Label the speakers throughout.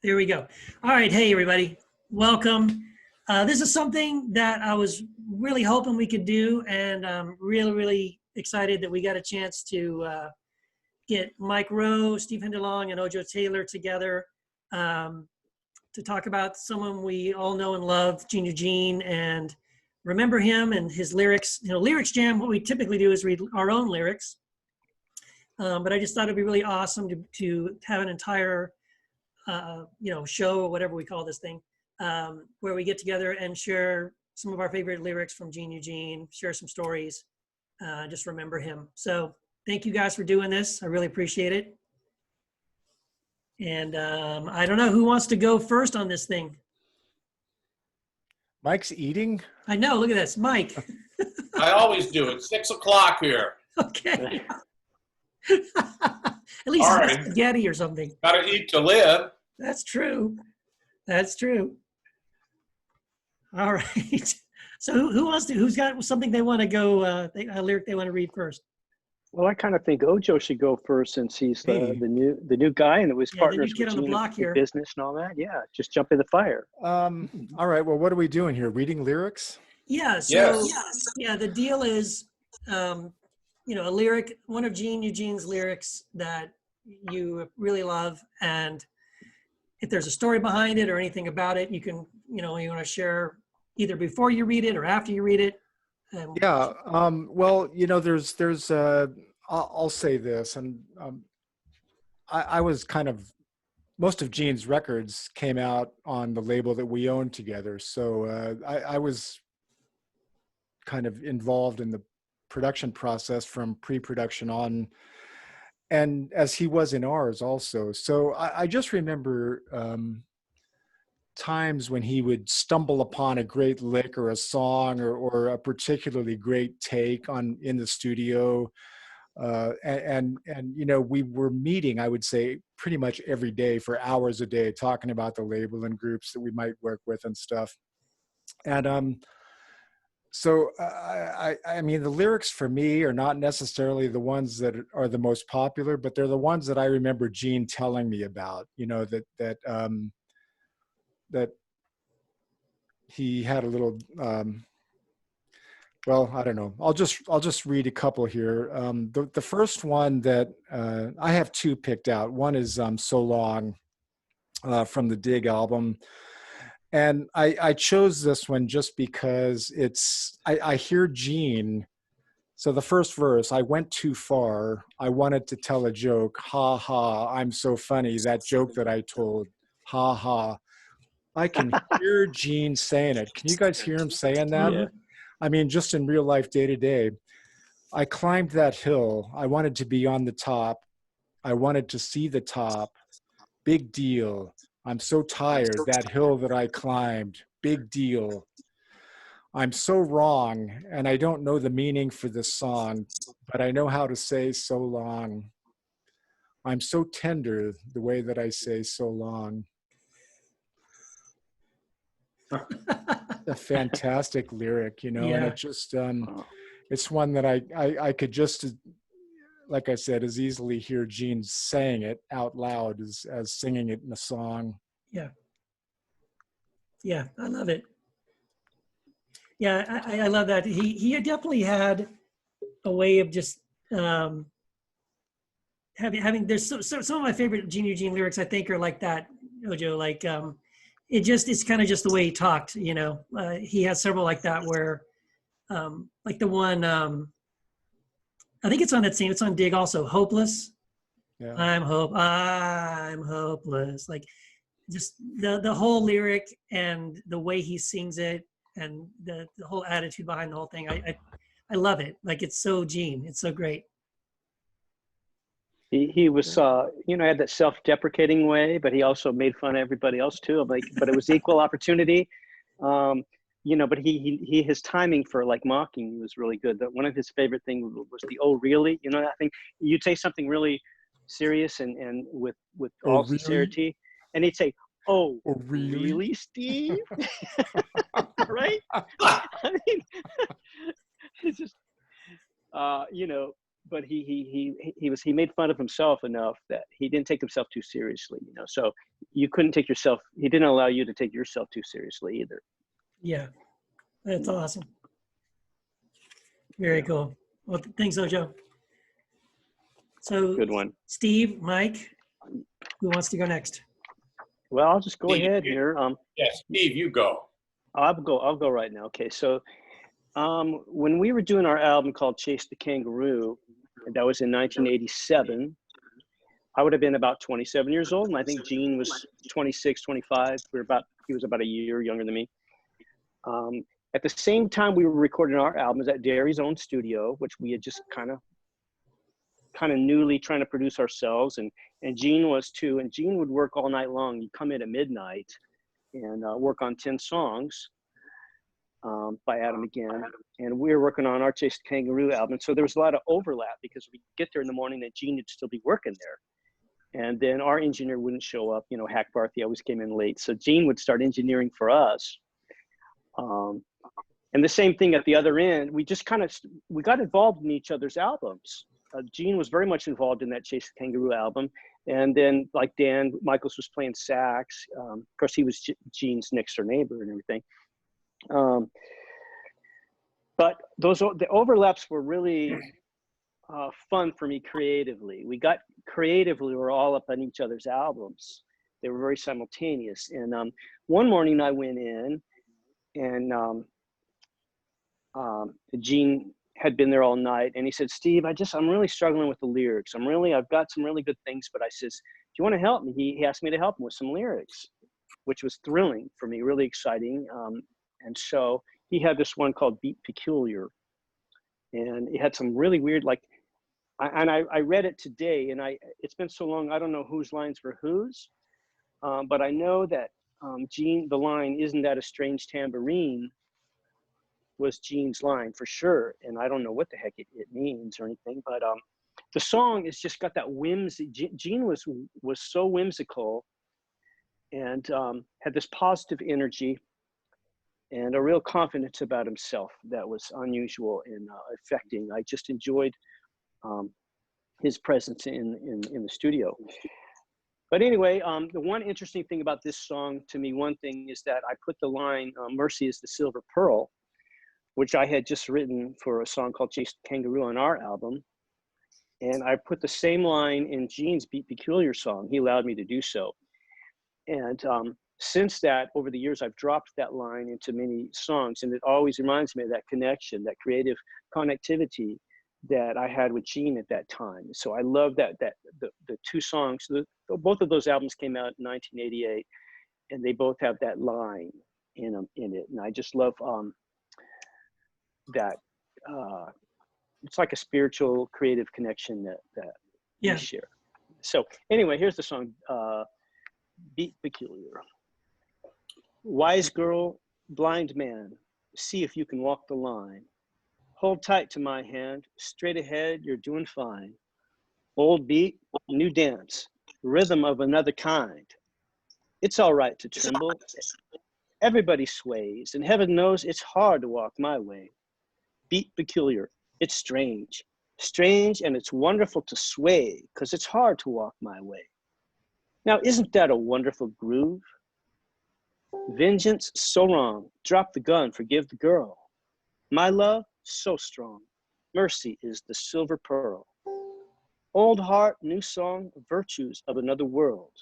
Speaker 1: There we go. All right. Hey, everybody. Welcome. This is something that I was really hoping we could do, and I'm really, really excited that we got a chance to get Mike Rowe, Steve Hindalong, and Ojo Taylor together to talk about someone we all know and love, Eugene, and remember him and his lyrics. You know, Lyrics Jam, what we typically do is read our own lyrics. But I just thought it'd be really awesome to have an entire show or whatever we call this thing, where we get together and share some of our favorite lyrics from Eugene, share some stories, just remember him. So thank you guys for doing this. I really appreciate it. And I don't know who wants to go first on this thing.
Speaker 2: Mike's eating?
Speaker 1: I know, look at this, Mike.
Speaker 3: I always do. It's 6 o'clock here.
Speaker 1: Okay. At least it's not spaghetti or something.
Speaker 3: Gotta eat to live.
Speaker 1: That's true. That's true. All right. So who's got something they want to go, a lyric they want to read first?
Speaker 4: Well, I kind of think Ojo should go first since he's the new guy and it was partners with
Speaker 1: on the block here.
Speaker 4: Business and all that. Yeah, just jump in the fire.
Speaker 2: All right. Well, what are we doing here? Reading lyrics?
Speaker 1: Yeah. So yeah, the deal is, a lyric, one of Eugene's lyrics that you really love, and if there's a story behind it or anything about it, you can, you want to share either before you read it or after you read it.
Speaker 2: Yeah. Well, there's I'll say this, and I was kind of, most of Gene's records came out on the label that we owned together. So I was kind of involved in the production process from pre-production on, and as he was in ours also. So I just remember times when he would stumble upon a great lick or a song or a particularly great take in the studio. And we were meeting, I would say, pretty much every day for hours a day, talking about the label and groups that we might work with and stuff. And so I mean, the lyrics for me are not necessarily the ones that are the most popular, but they're the ones that I remember Gene telling me about, that he had a little, well, I don't know. I'll just read a couple here. The first one that I have two picked out. One is So Long from the Dig album. And I chose this one just because I hear Gene. So the first verse, I went too far. I wanted to tell a joke. Ha ha, I'm so funny. That joke that I told. Ha ha. I can hear Gene saying it. Can you guys hear him saying that?
Speaker 4: Yeah.
Speaker 2: I mean, just in real life, day to day. I climbed that hill. I wanted to be on the top. I wanted to see the top. Big deal. I'm so tired. That hill that I climbed. Big deal. I'm so wrong, and I don't know the meaning for this song, but I know how to say so long. I'm so tender the way that I say so long. A fantastic lyric, and it just it's one that I could just, like I said, as easily hear Gene saying it out loud as singing it in a song.
Speaker 1: Yeah, I love it. Yeah, I love that. He definitely had a way of just having. There's some of my favorite Eugene lyrics, I think, are like that, Ojo. Like it's kind of just the way he talked. He has several like that where, like the one. I think it's on that scene. It's on Dig also. Hopeless.
Speaker 2: Yeah.
Speaker 1: I'm hopeless. Like just the whole lyric and the way he sings it and the whole attitude behind the whole thing. I love it. Like it's so Gene. It's so great.
Speaker 4: He was, had that self-deprecating way, but he also made fun of everybody else too. But it was equal opportunity. But his timing for like mocking was really good. One of his favorite things was the "Oh really?" That thing. You'd say something really serious and with all sincerity, and he'd say, "Oh really, Steve?" Right? I mean, it's just, but he made fun of himself enough that he didn't take himself too seriously, you know. So you couldn't take yourself. He didn't allow you to take yourself too seriously either.
Speaker 1: Yeah, that's awesome. Very cool. Well, thanks, Ojo. So,
Speaker 4: Good one.
Speaker 1: Steve, Mike, who wants to go next?
Speaker 4: Well, I'll just go
Speaker 3: Steve,
Speaker 4: ahead here.
Speaker 3: Yes, Steve, you go.
Speaker 4: I'll go right now. Okay, so when we were doing our album called Chase the Kangaroo, that was in 1987, I would have been about 27 years old, and I think Gene was 26, 25. He was about a year younger than me. At the same time we were recording our albums at Derry's own studio, which we had just kind of newly trying to produce ourselves, and Gene was too. And Gene would work all night long. He'd come in at midnight and work on 10 songs by Adam again. And we were working on our Chase the Kangaroo album. So there was a lot of overlap because we'd get there in the morning and Gene would still be working there. And then our engineer wouldn't show up. You know, Hack Barthy always came in late. So Gene would start engineering for us. And the same thing at the other end, we got involved in each other's albums. Gene was very much involved in that Chase the Kangaroo album. And then like Dan Michaels was playing sax. Of course, he was Gene's next door neighbor and everything. But the overlaps were really fun for me creatively. We were all up on each other's albums. They were very simultaneous. And one morning I went in and Gene had been there all night, and he said, "Steve, I'm really struggling with the lyrics. I've got some really good things, but," I says, "do you want to help me?" He asked me to help him with some lyrics, which was thrilling for me, really exciting. And so he had this one called Beat Peculiar, and it had some really weird, I read it today, and it's been so long, I don't know whose lines were whose, but I know that Gene, the line, "Isn't that a strange tambourine?" was Gene's line for sure. And I don't know what the heck it means or anything, but the song has just got that whimsy. Gene was so whimsical and had this positive energy and a real confidence about himself that was unusual and affecting. I just enjoyed his presence in the studio. But anyway, the one interesting thing about this song to me, one thing is that I put the line, "Mercy is the silver pearl," which I had just written for a song called Chase the Kangaroo on our album. And I put the same line in Gene's Beat Peculiar song. He allowed me to do so. And since that, over the years, I've dropped that line into many songs. And it always reminds me of that connection, that creative connectivity that I had with Gene at that time. So I love that the two songs, both of those albums came out in 1988, and they both have that line in it. And I just love that it's like a spiritual creative connection that we share. So anyway, here's the song, Beat Peculiar. Wise girl, blind man, see if you can walk the line. Hold tight to my hand, straight ahead, you're doing fine. Old beat, new dance, rhythm of another kind. It's all right to tremble. Everybody sways, and heaven knows it's hard to walk my way. Beat peculiar, it's strange. Strange, and it's wonderful to sway, 'cause it's hard to walk my way. Now, isn't that a wonderful groove? Vengeance, so wrong. Drop the gun, forgive the girl. My love, so strong. Mercy is the silver pearl. Old heart, new song, virtues of another world.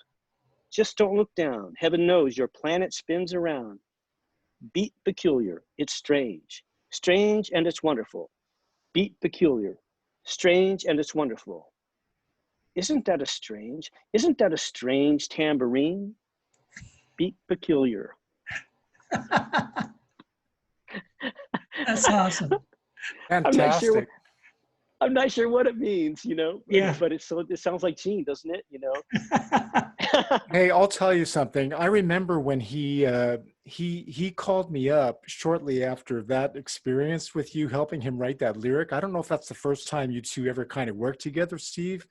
Speaker 4: Just don't look down. Heaven knows your planet spins around. Beat peculiar, it's strange. Strange and it's wonderful. Beat peculiar. Strange and it's wonderful. Isn't that a strange tambourine? Beat peculiar.
Speaker 1: That's awesome.
Speaker 2: Fantastic.
Speaker 4: I'm not sure what it means, you know.
Speaker 1: Yeah.
Speaker 4: But it sounds like Gene, doesn't it? You know.
Speaker 2: Hey, I'll tell you something. I remember when he called me up shortly after that experience with you helping him write that lyric. I don't know if that's the first time you two ever kind of worked together, Steve,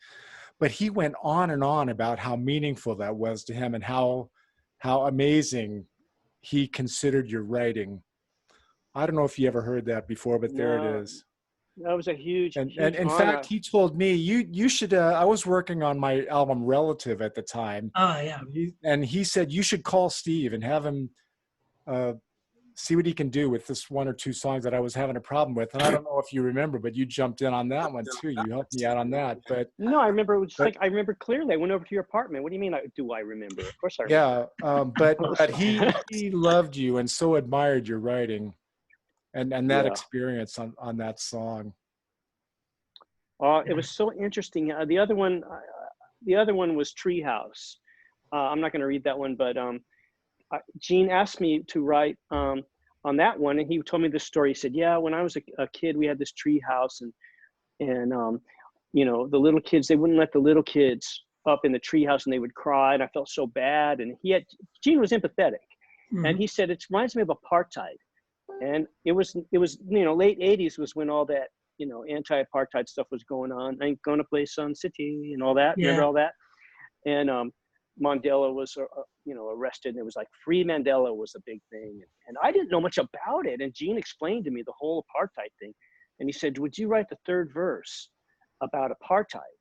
Speaker 2: but he went on and on about how meaningful that was to him and how amazing he considered your writing. I don't know if you ever heard that before, but there it is.
Speaker 4: That was a huge,
Speaker 2: And
Speaker 4: huge
Speaker 2: in
Speaker 4: honor.
Speaker 2: fact, he told me you should. I was working on my album Relative at the time,
Speaker 1: Oh yeah.
Speaker 2: and he said you should call Steve and have him see what he can do with this one or two songs that I was having a problem with. And I don't know if you remember, but you jumped in on that one too. You helped me out on that. But
Speaker 4: No, I remember. It was
Speaker 2: but
Speaker 4: like I remember clearly. I went over to your apartment. What do you mean? Do I remember? Of course I
Speaker 2: yeah,
Speaker 4: remember.
Speaker 2: but he loved you and so admired your writing and that
Speaker 4: Yeah.
Speaker 2: experience on that song.
Speaker 4: It was so interesting. The other one was Treehouse. I'm not going to read that one, but Gene asked me to write on that one, and he told me this story. He said, "Yeah, when I was a kid, we had this tree house, and you know, the little kids, they wouldn't let the little kids up in the tree house, and they would cry, and I felt so bad." And Gene was empathetic, and he said, "It reminds me of apartheid." And it was you know, late 80s was when all that, you know, anti-apartheid stuff was going on. I ain't gonna play Sun City and all that.
Speaker 1: Yeah.
Speaker 4: Remember all that? And Mandela was, you know, arrested, and it was like Free Mandela was a big thing. And I didn't know much about it. And Gene explained to me the whole apartheid thing. And he said, "Would you write the third verse about apartheid?"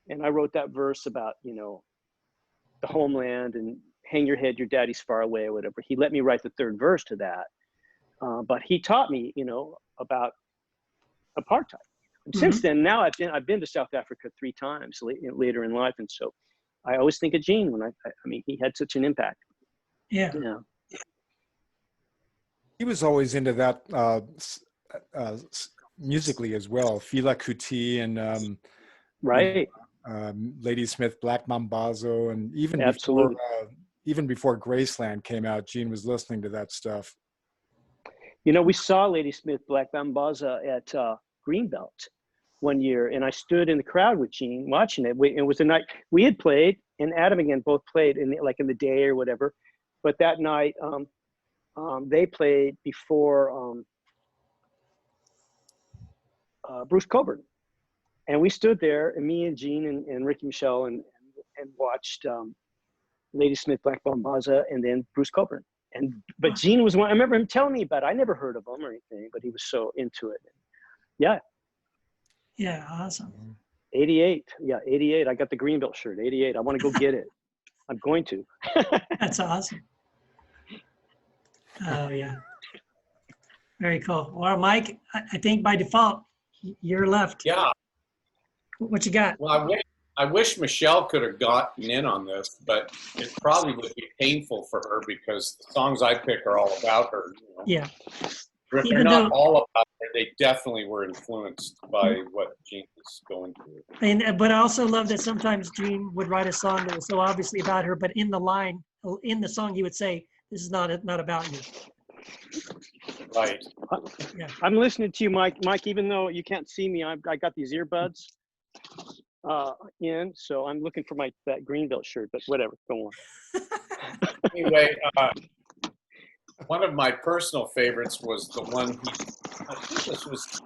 Speaker 4: And I wrote that verse about, you know, the homeland and hang your head, your daddy's far away or whatever. He let me write the third verse to that. But he taught me, you know, about apartheid. And since then, now I've been to South Africa 3 times later in life, and so I always think of Gene when I mean, he had such an impact.
Speaker 1: Yeah.
Speaker 4: Yeah.
Speaker 2: He was always into that musically as well. Fela Kuti and
Speaker 4: Right.
Speaker 2: Ladysmith, Black Mambazo, and
Speaker 4: Absolutely.
Speaker 2: even before Graceland came out, Gene was listening to that stuff.
Speaker 4: You know, we saw Ladysmith, Black Mambazo at Greenbelt one year, and I stood in the crowd with Gene watching it. It was a night we had played, and Adam again both played in the day or whatever. But that night, they played before Bruce Cockburn, and we stood there, and me and Gene and Ricky Michelle and watched Ladysmith, Black Mambazo, and then Bruce Cockburn. But Gene was one. I remember him telling me about it. I never heard of him or anything, but he was so into it. Yeah.
Speaker 1: Yeah. Awesome.
Speaker 4: 88. Yeah, 88. I got the Greenbelt shirt. 88. I want to go get it. I'm going to.
Speaker 1: That's awesome. Oh yeah. Very cool. Well, Mike, I think by default you're left.
Speaker 3: Yeah.
Speaker 1: What you got?
Speaker 3: Well, I wish Michelle could have gotten in on this, but it probably would be painful for her because the songs I pick are all about her. You know?
Speaker 1: Yeah.
Speaker 3: If they're not all about her, they definitely were influenced by what Gene was going through.
Speaker 1: But I also love that sometimes Gene would write a song that was so obviously about her, but in the song, he would say, "This is not about you."
Speaker 3: Right.
Speaker 1: Yeah.
Speaker 4: I'm listening to you, Mike. Mike, even though you can't see me, I got these earbuds in, so I'm looking for that Greenbelt shirt. But whatever, go on.
Speaker 3: Anyway, one of my personal favorites was the one I think this was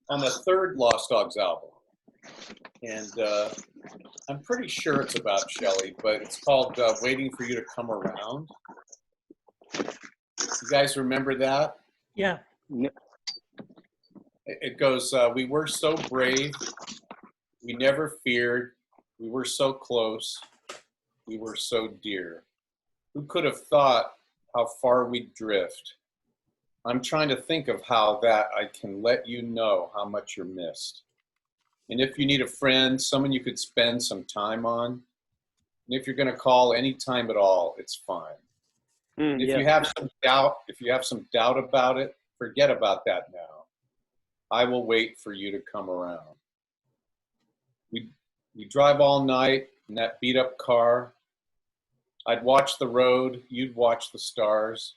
Speaker 3: on the third Lost Dogs album. And I'm pretty sure it's about Shelley, but it's called Waiting for You to Come Around. You guys remember that?
Speaker 1: Yeah.
Speaker 3: It goes, we were so brave, we never feared, we were so close, we were so dear. Who could have thought how far we'd drift? I'm trying to think of how that I can let you know how much you're missed. And if you need a friend, someone you could spend some time on, and if you're going to call any time at all, it's fine. If you have some doubt about it, forget about that now. I will wait for you to come around. We drive all night in that beat up car. I'd watch the road, you'd watch the stars.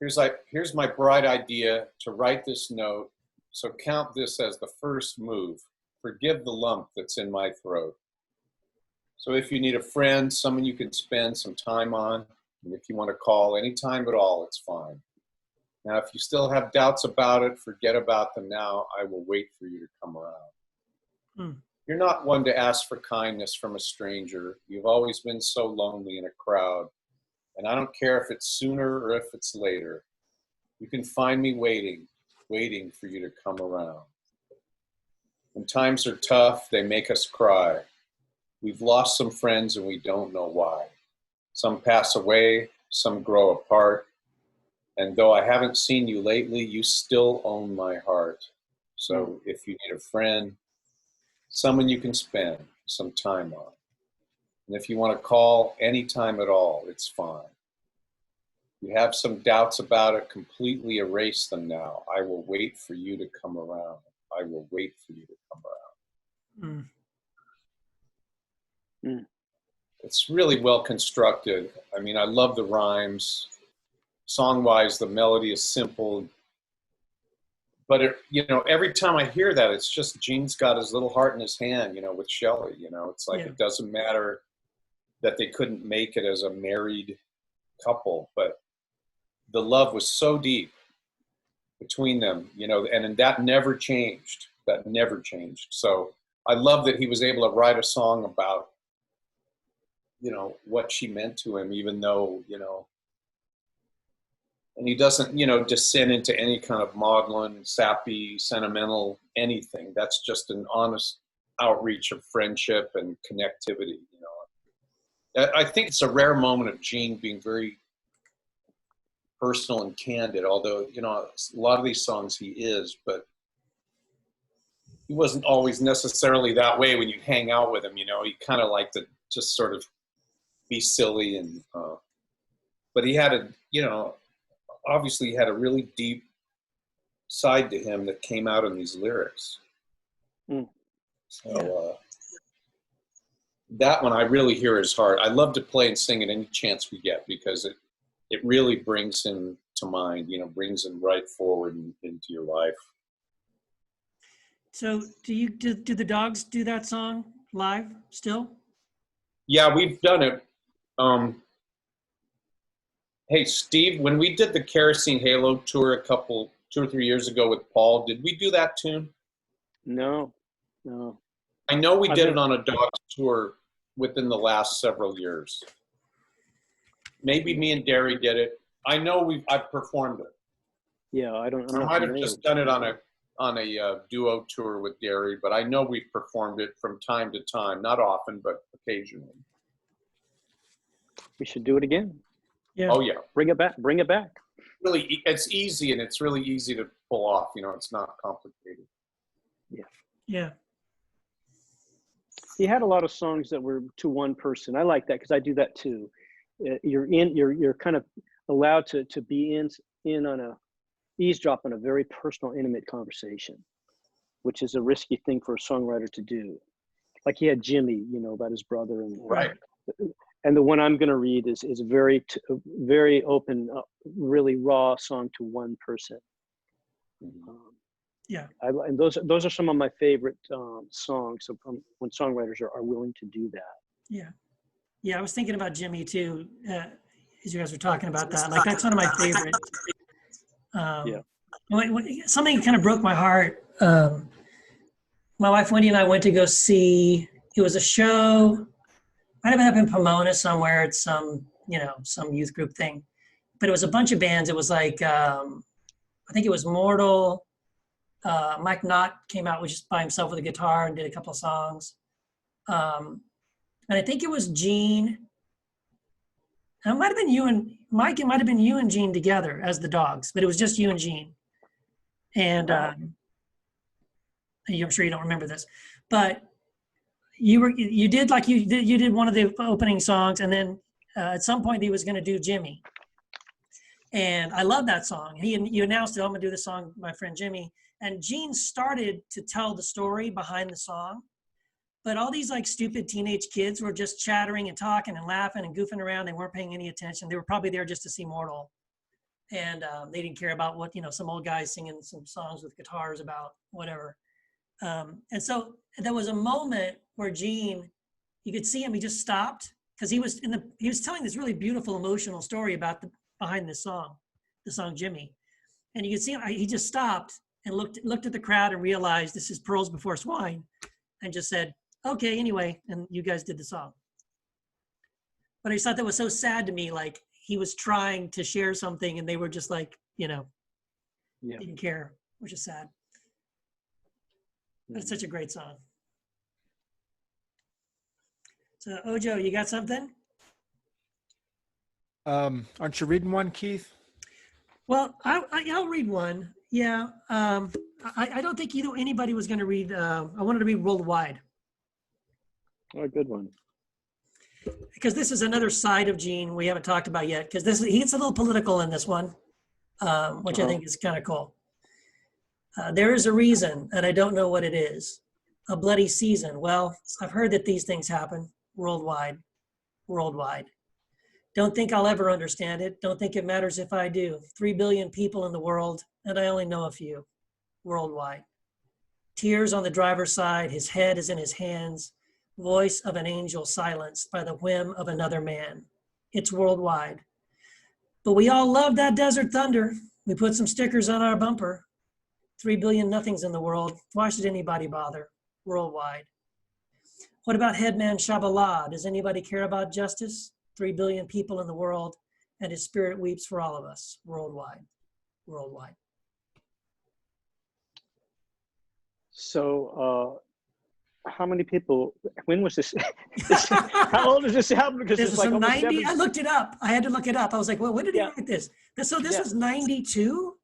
Speaker 3: Here's my bright idea to write this note, so count this as the first move. Forgive the lump that's in my throat. So if you need a friend, someone you can spend some time on, and if you want to call anytime at all, it's fine. Now, if you still have doubts about it, forget about them now. I will wait for you to come around. You're not one to ask for kindness from a stranger. You've always been so lonely in a crowd. And I don't care if it's sooner or if it's later. You can find me waiting waiting for you to come around. When times are tough, they make us cry. We've lost some friends and we don't know why. Some pass away, some grow apart. And though I haven't seen you lately, you still own my heart. So if you need a friend, someone you can spend some time on. And if you want to call anytime at all, it's fine. If you have some doubts about it, completely erase them now. I will wait for you to come around. I will wait for you to come around. It's really well constructed. I mean, I love the rhymes. Song-wise, the melody is simple. But, every time I hear that, it's just Gene's got his little heart in his hand, with Shelley. It's like It doesn't matter that they couldn't make it as a married couple, but the love was so deep between them, and that never changed. That never changed. So I love that he was able to write a song about, what she meant to him, even though, and he doesn't, descend into any kind of maudlin, sappy, sentimental anything. That's just an honest outreach of friendship and connectivity, I think it's a rare moment of Gene being very personal and candid, although, a lot of these songs he is, but he wasn't always necessarily that way when you hang out with him, he kind of liked to just sort of be silly and, but he had obviously he had a really deep side to him that came out in these lyrics. So that one I really hear his heart. I love to play and sing it any chance we get because it really brings him to mind, brings him right forward into your life.
Speaker 1: So do the Dogs do that song live still?
Speaker 3: Yeah, we've done it. Hey, Steve, when we did the Kerosene Halo tour 2 or 3 years ago with Paul, did we do that tune?
Speaker 4: No.
Speaker 3: I know we did it on a Dogs tour within the last several years. Maybe me and Derry did it. I know I've performed it.
Speaker 4: Yeah, I
Speaker 3: might have just done it on a duo tour with Derry, but I know we've performed it from time to time, not often, but occasionally.
Speaker 4: We should do it again.
Speaker 1: Yeah.
Speaker 3: Oh yeah.
Speaker 4: Bring it back.
Speaker 3: Really, it's easy and it's really easy to pull off. It's not complicated.
Speaker 1: Yeah.
Speaker 4: He had a lot of songs that were to one person. I like that because I do that too. You're kind of allowed to be in on a eavesdrop on a very personal, intimate conversation, which is a risky thing for a songwriter to do. Like he had Jimmy, about his brother, and
Speaker 3: right.
Speaker 4: And the one I'm going to read is a very open, really raw song to one person. And those are some of my favorite songs when songwriters are willing to do that.
Speaker 1: Yeah. I was thinking about Jimmy too, as you guys were talking about that. Like that's one of my favorites. Something kind of broke my heart. My wife Wendy and I went to go see. It was a show. Might have been up in Pomona somewhere at some youth group thing, but it was a bunch of bands. It was like, I think it was Mortal. Mike Knott came out just by himself with a guitar and did a couple of songs. And I think it was Gene. And it might have been you and Mike. It might have been you and Gene together as the Dogs, but it was just you and Gene. And I'm sure you don't remember this, but you did one of the opening songs, and then at some point he was going to do Jimmy, and I love that song. You announced it. I'm going to do the song, my friend Jimmy, and Gene started to tell the story behind the song, but all these like stupid teenage kids were just chattering and talking and laughing and goofing around. They weren't paying any attention. They were probably there just to see Mortal, and they didn't care about what some old guys singing some songs with guitars about whatever. And so there was a moment where Gene, you could see him, he just stopped because he was telling this really beautiful emotional story about behind this song, the song Jimmy. And you could see him, he just stopped and looked at the crowd and realized this is Pearls Before Swine and just said, okay, anyway, and you guys did the song. But I just thought that was so sad to me, like he was trying to share something and they were just like, didn't care. which is sad. But it's such a great song. So Ojo, you got something?
Speaker 2: Aren't you reading one, Keith?
Speaker 1: Well, I'll read one. Yeah. I don't think anybody was going to read. I wanted to read Worldwide.
Speaker 4: Oh, a good one.
Speaker 1: Because this is another side of Gene we haven't talked about yet. Because he gets a little political in this one, which I think is kind of cool. There is a reason, and I don't know what it is. A bloody season. Well, I've heard that these things happen worldwide. Don't think I'll ever understand it. Don't think it matters if I do. 3 billion people in the world, and I only know a few. Worldwide. Tears on the driver's side. His head is in his hands. Voice of an angel silenced by the whim of another man. It's worldwide. But we all love that desert thunder. We put some stickers on our bumper. 3 billion nothings in the world. Why should anybody bother? Worldwide. What about Headman Shabbalah? Does anybody care about justice? 3 billion people in the world, and his spirit weeps for all of us. Worldwide.
Speaker 4: So, how many people? When was this? How old is this album? Because
Speaker 1: This
Speaker 4: it's
Speaker 1: was
Speaker 4: like almost
Speaker 1: 90. I looked it up. I had to look it up. I was like, well, when did he write this? So this was 92.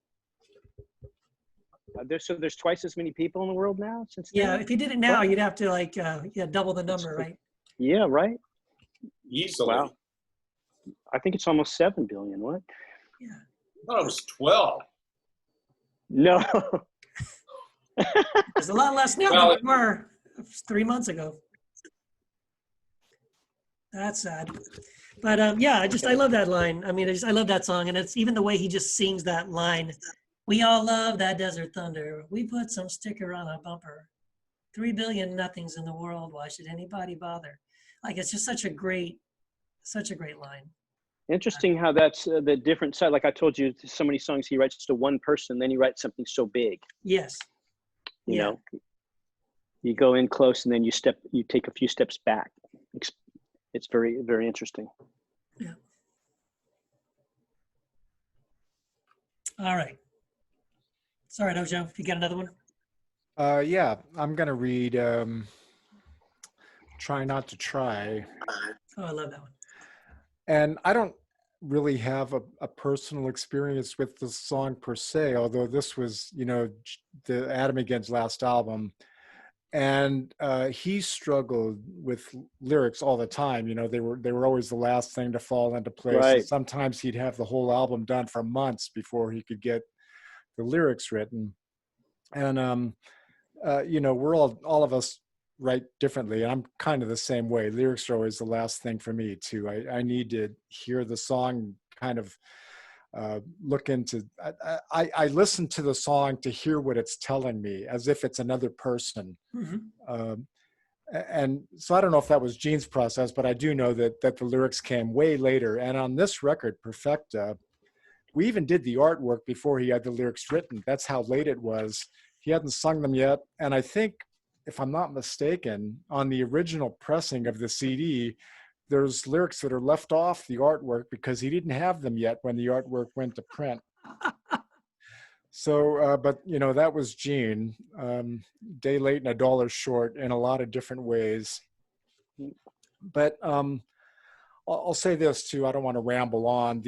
Speaker 4: There's twice as many people in the world now since then?
Speaker 1: Yeah, if you did it now, you'd have to double the number, right?
Speaker 4: Yeah, right.
Speaker 3: Easily.
Speaker 4: Wow. I think it's almost 7 billion. What?
Speaker 1: Yeah.
Speaker 3: I thought it was 12.
Speaker 4: No.
Speaker 1: There's a lot less now
Speaker 3: Well,
Speaker 1: than there were 3 months ago. That's sad. But yeah, I love that line. I mean, I love that song. And it's even the way he just sings that line. We all love that desert thunder. We put some sticker on a bumper. 3 billion nothings in the world. Why should anybody bother? Like, it's just such a great line.
Speaker 4: Interesting how that's the different side. Like I told you, so many songs he writes to one person, then he writes something so big.
Speaker 1: Yes.
Speaker 4: You know, you go in close and then you take a few steps back. It's very, very interesting.
Speaker 1: Yeah. All right. Sorry, Dojo, if you got another one.
Speaker 2: Yeah, I'm going to read Try Not to Try.
Speaker 1: Oh, I love that one.
Speaker 2: And I don't really have a personal experience with the song per se, although this was, the Adam Again's last album. And he struggled with lyrics all the time. They were always the last thing to fall into place.
Speaker 4: Right.
Speaker 2: And sometimes he'd have the whole album done for months before he could get the lyrics written. And we're all of us write differently. I'm kind of the same way. Lyrics are always the last thing for me too. I need to hear the song, kind of look into. I listen to the song to hear what it's telling me, as if it's another person.
Speaker 1: Mm-hmm.
Speaker 2: And so I don't know if that was Gene's process, but I do know that the lyrics came way later. And on this record, Perfecta, we even did the artwork before he had the lyrics written. That's how late it was. He hadn't sung them yet. And I think, if I'm not mistaken, on the original pressing of the CD, there's lyrics that are left off the artwork because he didn't have them yet when the artwork went to print. So, but that was Gene. Day late and a dollar short in a lot of different ways. But I'll say this too. I don't want to ramble on.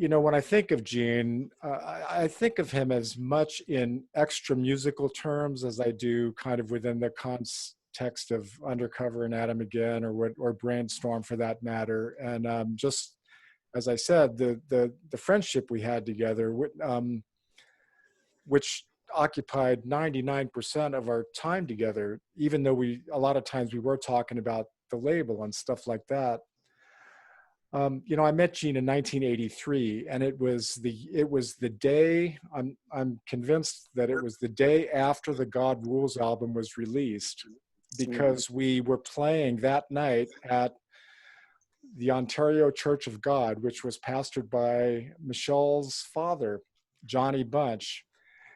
Speaker 2: When I think of Gene, I think of him as much in extra musical terms as I do kind of within the context of Undercover and Adam Again, or Brainstorm for that matter. And just as I said, the friendship we had together, which occupied 99% of our time together, even though a lot of times we were talking about the label and stuff like that. I met Gene in 1983, and it was the day, I'm convinced that it was the day after the God Rules album was released, because we were playing that night at the Ontario Church of God, which was pastored by Michelle's father, Johnny Bunch.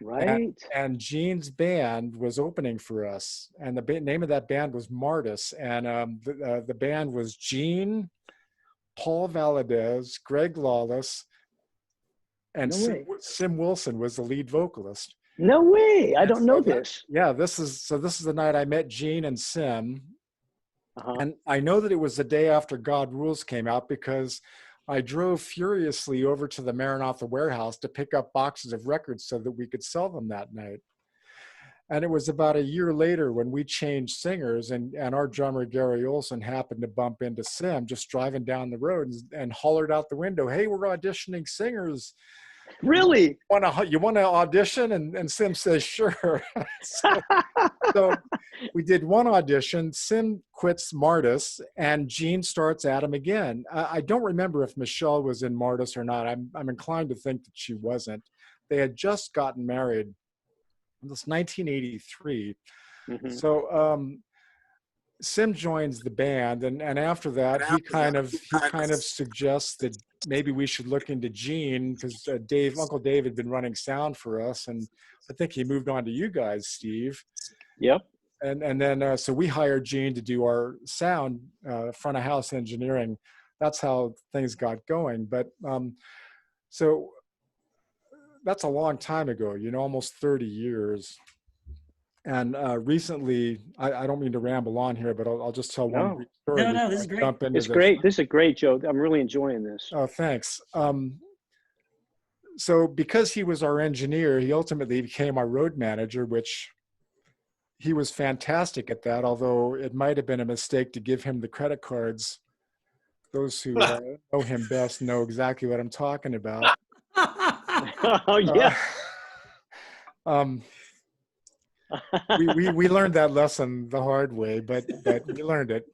Speaker 4: Right.
Speaker 2: And Gene's band was opening for us, and the name of that band was Martis, and the band was Gene, Paul Valadez, Greg Lawless, and
Speaker 4: No way.
Speaker 2: Sim Wilson was the lead vocalist.
Speaker 4: No way. I
Speaker 2: And
Speaker 4: don't know
Speaker 2: so
Speaker 4: this.
Speaker 2: this is the night I met Gene and Sim.
Speaker 4: Uh-huh.
Speaker 2: And I know that it was the day after God Rules came out because I drove furiously over to the Maranatha warehouse to pick up boxes of records so that we could sell them that night. And it was about a year later when we changed singers, and our drummer, Gary Olson, happened to bump into Sim just driving down the road and hollered out the window, "Hey, we're auditioning singers.
Speaker 4: Really?
Speaker 2: You want to audition?" And Sim says, "Sure." So we did one audition. Sim quits Martis, and Gene starts at him again. I don't remember if Michelle was in Martis or not. I'm inclined to think that she wasn't. They had just gotten married. It was 1983.
Speaker 4: Mm-hmm.
Speaker 2: So Sim joins the band, and after that, he kind of suggests that maybe we should look into Gene because Uncle Dave had been running sound for us, and I think he moved on to you guys, Steve.
Speaker 4: Yep.
Speaker 2: And then so we hired Gene to do our sound, front of house engineering. That's how things got going. But so that's a long time ago, almost 30 years. And recently, I don't mean to ramble on here, but I'll just tell one brief story.
Speaker 1: No, this is great.
Speaker 2: Jump into
Speaker 4: It's great. This is a great joke. I'm really enjoying this.
Speaker 2: Oh, thanks. So because he was our engineer, he ultimately became our road manager, which he was fantastic at that, although it might have been a mistake to give him the credit cards. Those who know him best know exactly what I'm talking about.
Speaker 4: Oh, yeah.
Speaker 2: We learned that lesson the hard way, but we learned it.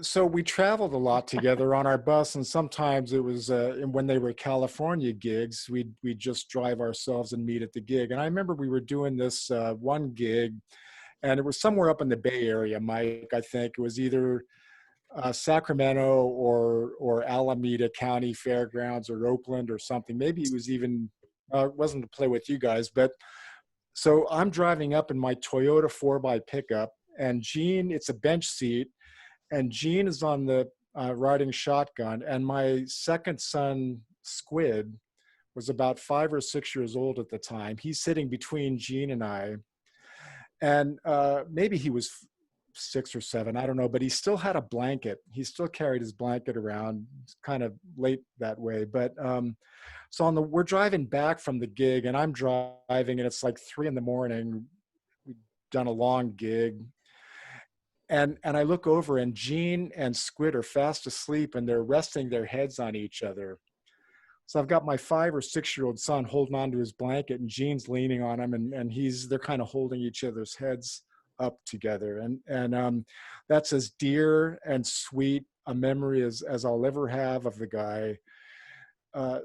Speaker 2: So we traveled a lot together on our bus, and sometimes it was when they were California gigs, we'd just drive ourselves and meet at the gig. And I remember we were doing this one gig, and it was somewhere up in the Bay Area, Mike. I think it was either Sacramento or Alameda County Fairgrounds or Oakland or something. Maybe it was even it wasn't to play with you guys, but. So I'm driving up in my Toyota 4x pickup, and Gene, it's a bench seat, and Gene is on the riding shotgun, and my second son, Squid, was about 5 or 6 years old at the time. He's sitting between Gene and I, and maybe he was 6 or 7, I don't know, but he still had a blanket. He still carried his blanket around. It's kind of late that way, but so we're driving back from the gig, and I'm driving, and it's like 3 a.m. We've done a long gig, and I look over, and Gene and Squid are fast asleep, and they're resting their heads on each other. So I've got my 5 or 6-year-old son holding onto his blanket, and Gene's leaning on him, and they're kind of holding each other's heads up together, and that's as dear and sweet a memory as I'll ever have of the guy.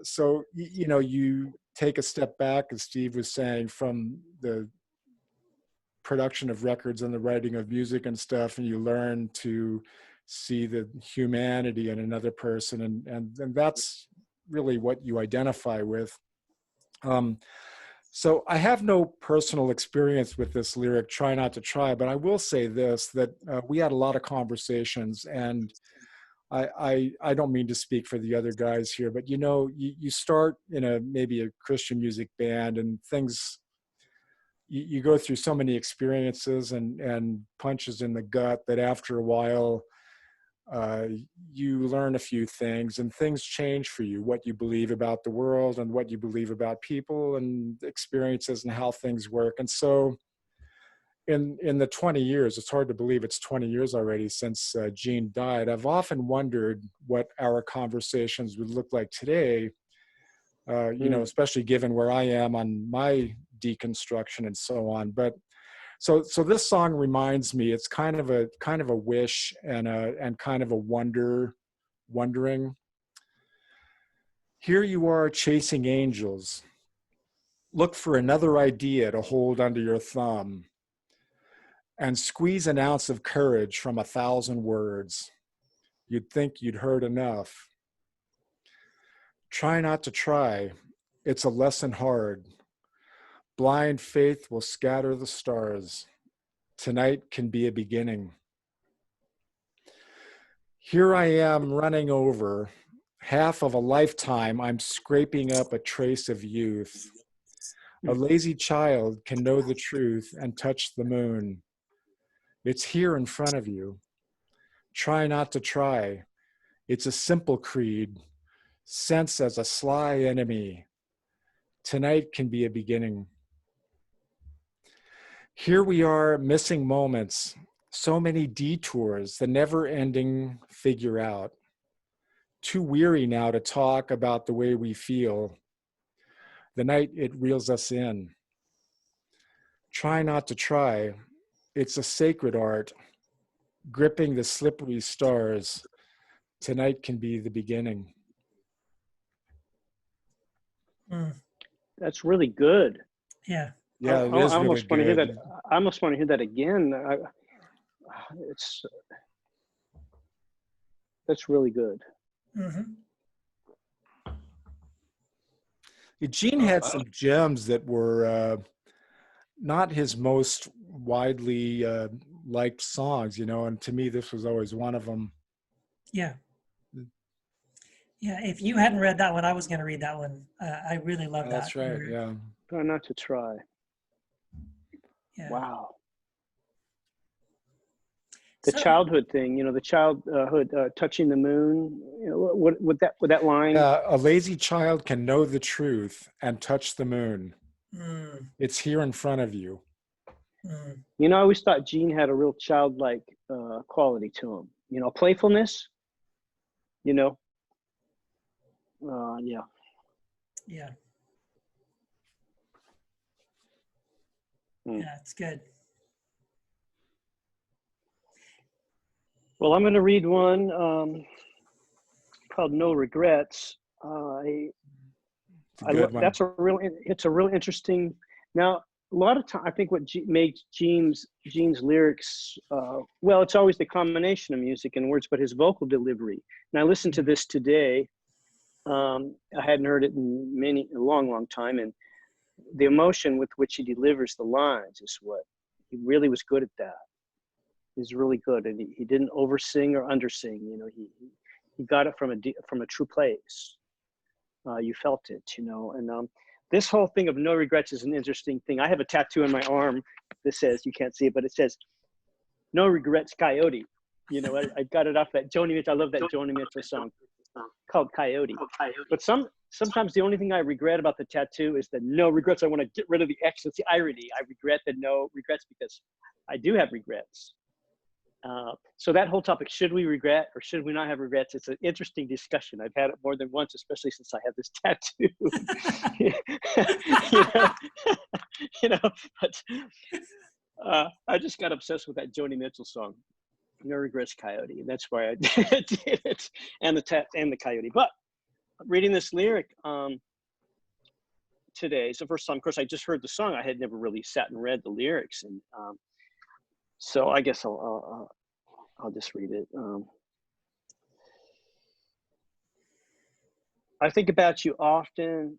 Speaker 2: So, you take a step back, as Steve was saying, from the production of records and the writing of music and stuff, and you learn to see the humanity in another person, and that's really what you identify with. So I have no personal experience with this lyric, "Try Not to Try," but I will say this, that we had a lot of conversations, and I don't mean to speak for the other guys here, but you start in maybe a Christian music band, and things, you go through so many experiences and punches in the gut that after a while you learn a few things, and things change for you, what you believe about the world and what you believe about people and experiences and how things work. And so in the 20 years, it's hard to believe it's 20 years already since Gene died, I've often wondered what our conversations would look like today, especially given where I am on my deconstruction and so on. But so this song reminds me, it's kind of a wish and kind of a wondering. Here you are chasing angels. Look for another idea to hold under your thumb, and squeeze an ounce of courage from 1,000 words. You'd think you'd heard enough. Try not to try. It's a lesson hard. Blind faith will scatter the stars. Tonight can be a beginning. Here I am running over, half of a lifetime, I'm scraping up a trace of youth. A lazy child can know the truth and touch the moon. It's here in front of you. Try not to try. It's a simple creed. Sense as a sly enemy. Tonight can be a beginning. Here we are, missing moments, so many detours, the never-ending figure out. Too weary now to talk about the way we feel. The night it reels us in. Try not to try. It's a sacred art, gripping the slippery stars. Tonight can be the beginning.
Speaker 1: Mm.
Speaker 4: That's really good.
Speaker 1: Yeah.
Speaker 2: Yeah, it is
Speaker 4: I
Speaker 2: really
Speaker 4: almost want to hear
Speaker 2: good.
Speaker 4: that. I almost want to hear that again. That's really good.
Speaker 1: Mm-hmm.
Speaker 2: Eugene had some gems that were not his most widely liked songs, you know, and to me, this was always one of them.
Speaker 1: Yeah. Yeah. If you hadn't read that one, I was going to read that one. I really love that.
Speaker 2: That's right. Yeah.
Speaker 4: Try not to try.
Speaker 1: Yeah.
Speaker 4: Wow. The
Speaker 1: So,
Speaker 4: childhood thing, you know, the childhood touching the moon. You know, what with that line?
Speaker 2: A lazy child can know the truth and touch the moon.
Speaker 1: mm,
Speaker 2: It's here in front of you.
Speaker 1: mm,
Speaker 4: You know, I always thought Gene had a real childlike quality to him. You know, playfulness. You know. Yeah.
Speaker 1: yeah.
Speaker 4: Mm.
Speaker 1: Yeah. It's good.
Speaker 4: Well, I'm going to read one called "No Regrets."
Speaker 2: It's a good one.
Speaker 4: It's a real interesting. Now, a lot of time, I think what makes Gene's lyrics, well, it's always the combination of music and words, but his vocal delivery. And I listened to this today. I hadn't heard it in a long time, and the emotion with which he delivers the lines is what he really was good at. That he's really good, and he didn't oversing or undersing. You know, he got it from a true place. You felt it, you know, and this whole thing of no regrets is an interesting thing. I have a tattoo on my arm that says, you can't see it, but it says, "No regrets, Coyote." You know, I got it off that Joni Mitchell. I love that Joni Mitchell song called Coyote. But sometimes the only thing I regret about the tattoo is the no regrets. I want to get rid of the X. It's the irony. I regret the no regrets because I do have regrets. So that whole topic, should we regret or should we not have regrets? It's an interesting discussion. I've had it more than once, especially since I have this tattoo. you know, but I just got obsessed with that Joni Mitchell song, "No Regrets, Coyote." And that's why I did it, and the coyote. But reading this lyric today, it's the first time. Of course, I just heard the song. I had never really sat and read the lyrics, and so I guess I'll just read it. I think about you often,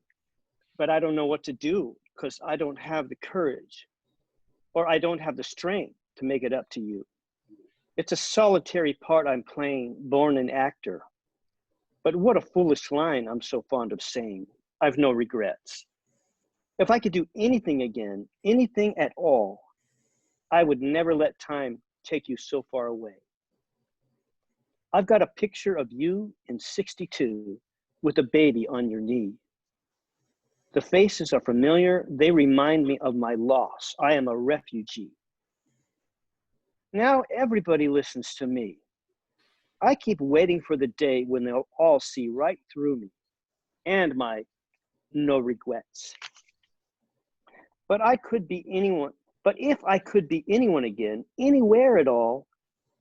Speaker 4: but I don't know what to do because I don't have the courage or I don't have the strength to make it up to you. It's a solitary part I'm playing, born an actor. But what a foolish line I'm so fond of saying. I've no regrets. If I could do anything again, anything at all, I would never let time take you so far away. I've got a picture of you in '62 with a baby on your knee. The faces are familiar. They remind me of my loss. I am a refugee. Now everybody listens to me. I keep waiting for the day when they'll all see right through me and my no regrets. But I could be anyone. But if I could be anyone again, anywhere at all,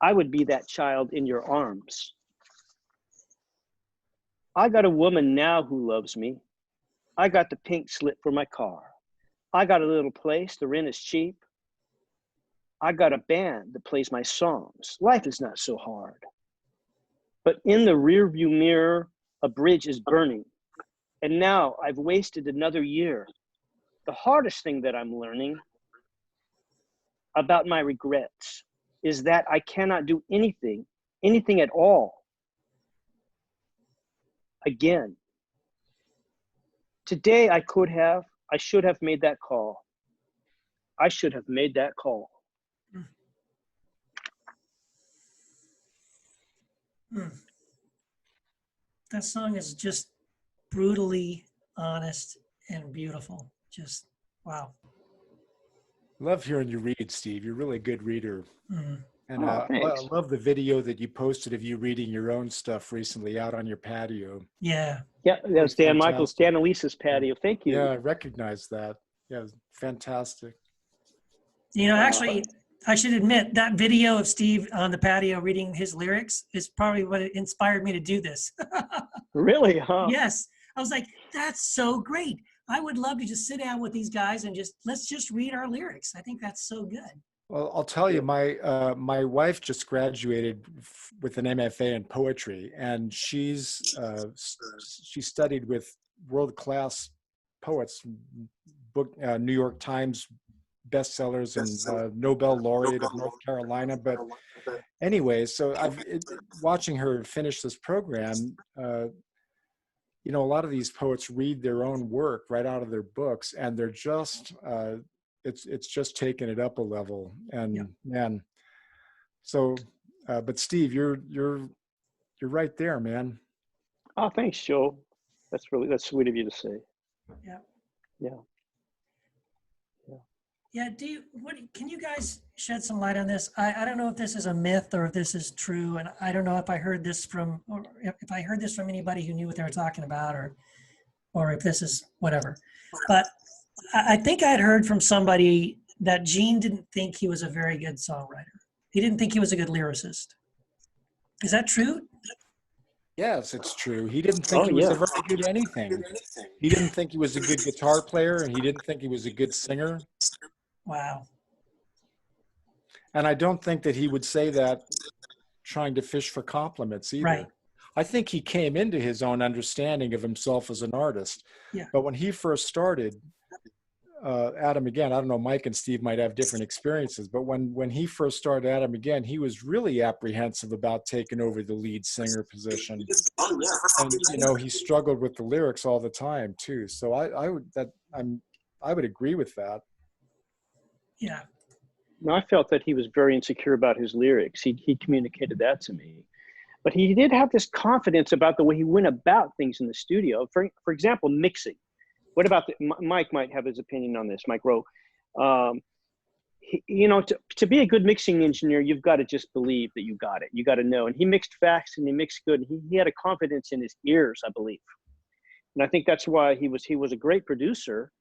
Speaker 4: I would be that child in your arms. I got a woman now who loves me. I got the pink slip for my car. I got a little place, the rent is cheap. I got a band that plays my songs. Life is not so hard. But in the rearview mirror, a bridge is burning. And now I've wasted another year. The hardest thing that I'm learning about my regrets is that I cannot do anything at all. again. Today I should have made that call. I should have made that call.
Speaker 1: That song is just brutally honest and beautiful. Just wow.
Speaker 2: Love hearing you read, Steve. You're a really good reader.
Speaker 1: Mm.
Speaker 2: And
Speaker 4: Oh,
Speaker 2: I
Speaker 4: thanks.
Speaker 2: love the video that you posted of you reading your own stuff recently out on your patio.
Speaker 1: Yeah.
Speaker 4: Yeah, that was Dan Michaels,
Speaker 2: Fantastic.
Speaker 4: Dan Elisa's patio. Thank you.
Speaker 2: Yeah, I recognize that. Yeah, fantastic.
Speaker 1: You know, actually, I should admit that video of Steve on the patio reading his lyrics is probably what inspired me to do this.
Speaker 4: Really, huh?
Speaker 1: Yes. I was like, that's so great. I would love to just sit down with these guys and let's just read our lyrics. I think that's so good.
Speaker 2: Well, I'll tell you, my wife just graduated with an MFA in poetry, and she studied with world-class poets, New York Times bestsellers, and Nobel laureate of North Carolina. But anyway, so watching her finish this program, you know, a lot of these poets read their own work right out of their books, and they're just it's just taking it up a level. And
Speaker 1: Yeah.
Speaker 2: man, so but Steve, you're right there, man.
Speaker 4: Oh, thanks, Joe. That's sweet of you to say.
Speaker 1: Yeah.
Speaker 4: Yeah.
Speaker 1: Yeah. Can you guys shed some light on this? I don't know if this is a myth or if this is true. And I don't know if I heard this from, or if I heard this from anybody who knew what they were talking about, or if this is whatever. But I think I'd heard from somebody that Gene didn't think he was a very good songwriter. He didn't think he was a good lyricist. Is that true?
Speaker 2: Yes, it's true. He didn't think he was ever good at anything. He didn't think he was a good guitar player, and he didn't think he was a good singer.
Speaker 1: Wow.
Speaker 2: And I don't think that he would say that trying to fish for compliments either.
Speaker 1: Right.
Speaker 2: I think he came into his own understanding of himself as an artist.
Speaker 1: Yeah.
Speaker 2: But when he first started, Adam again, I don't know, Mike and Steve might have different experiences, but when he first started Adam again, he was really apprehensive about taking over the lead singer position. And you know, he struggled with the lyrics all the time too. So I would agree with that.
Speaker 1: Yeah.
Speaker 4: No, I felt that he was very insecure about his lyrics. He communicated that to me. But he did have this confidence about the way he went about things in the studio. For example, mixing. What about Mike might have his opinion on this, Mike Rowe. You know, to be a good mixing engineer, you've got to just believe that you got it. You got to know. And he mixed fast and he mixed good. He had a confidence in his ears, I believe. And I think that's why he was a great producer.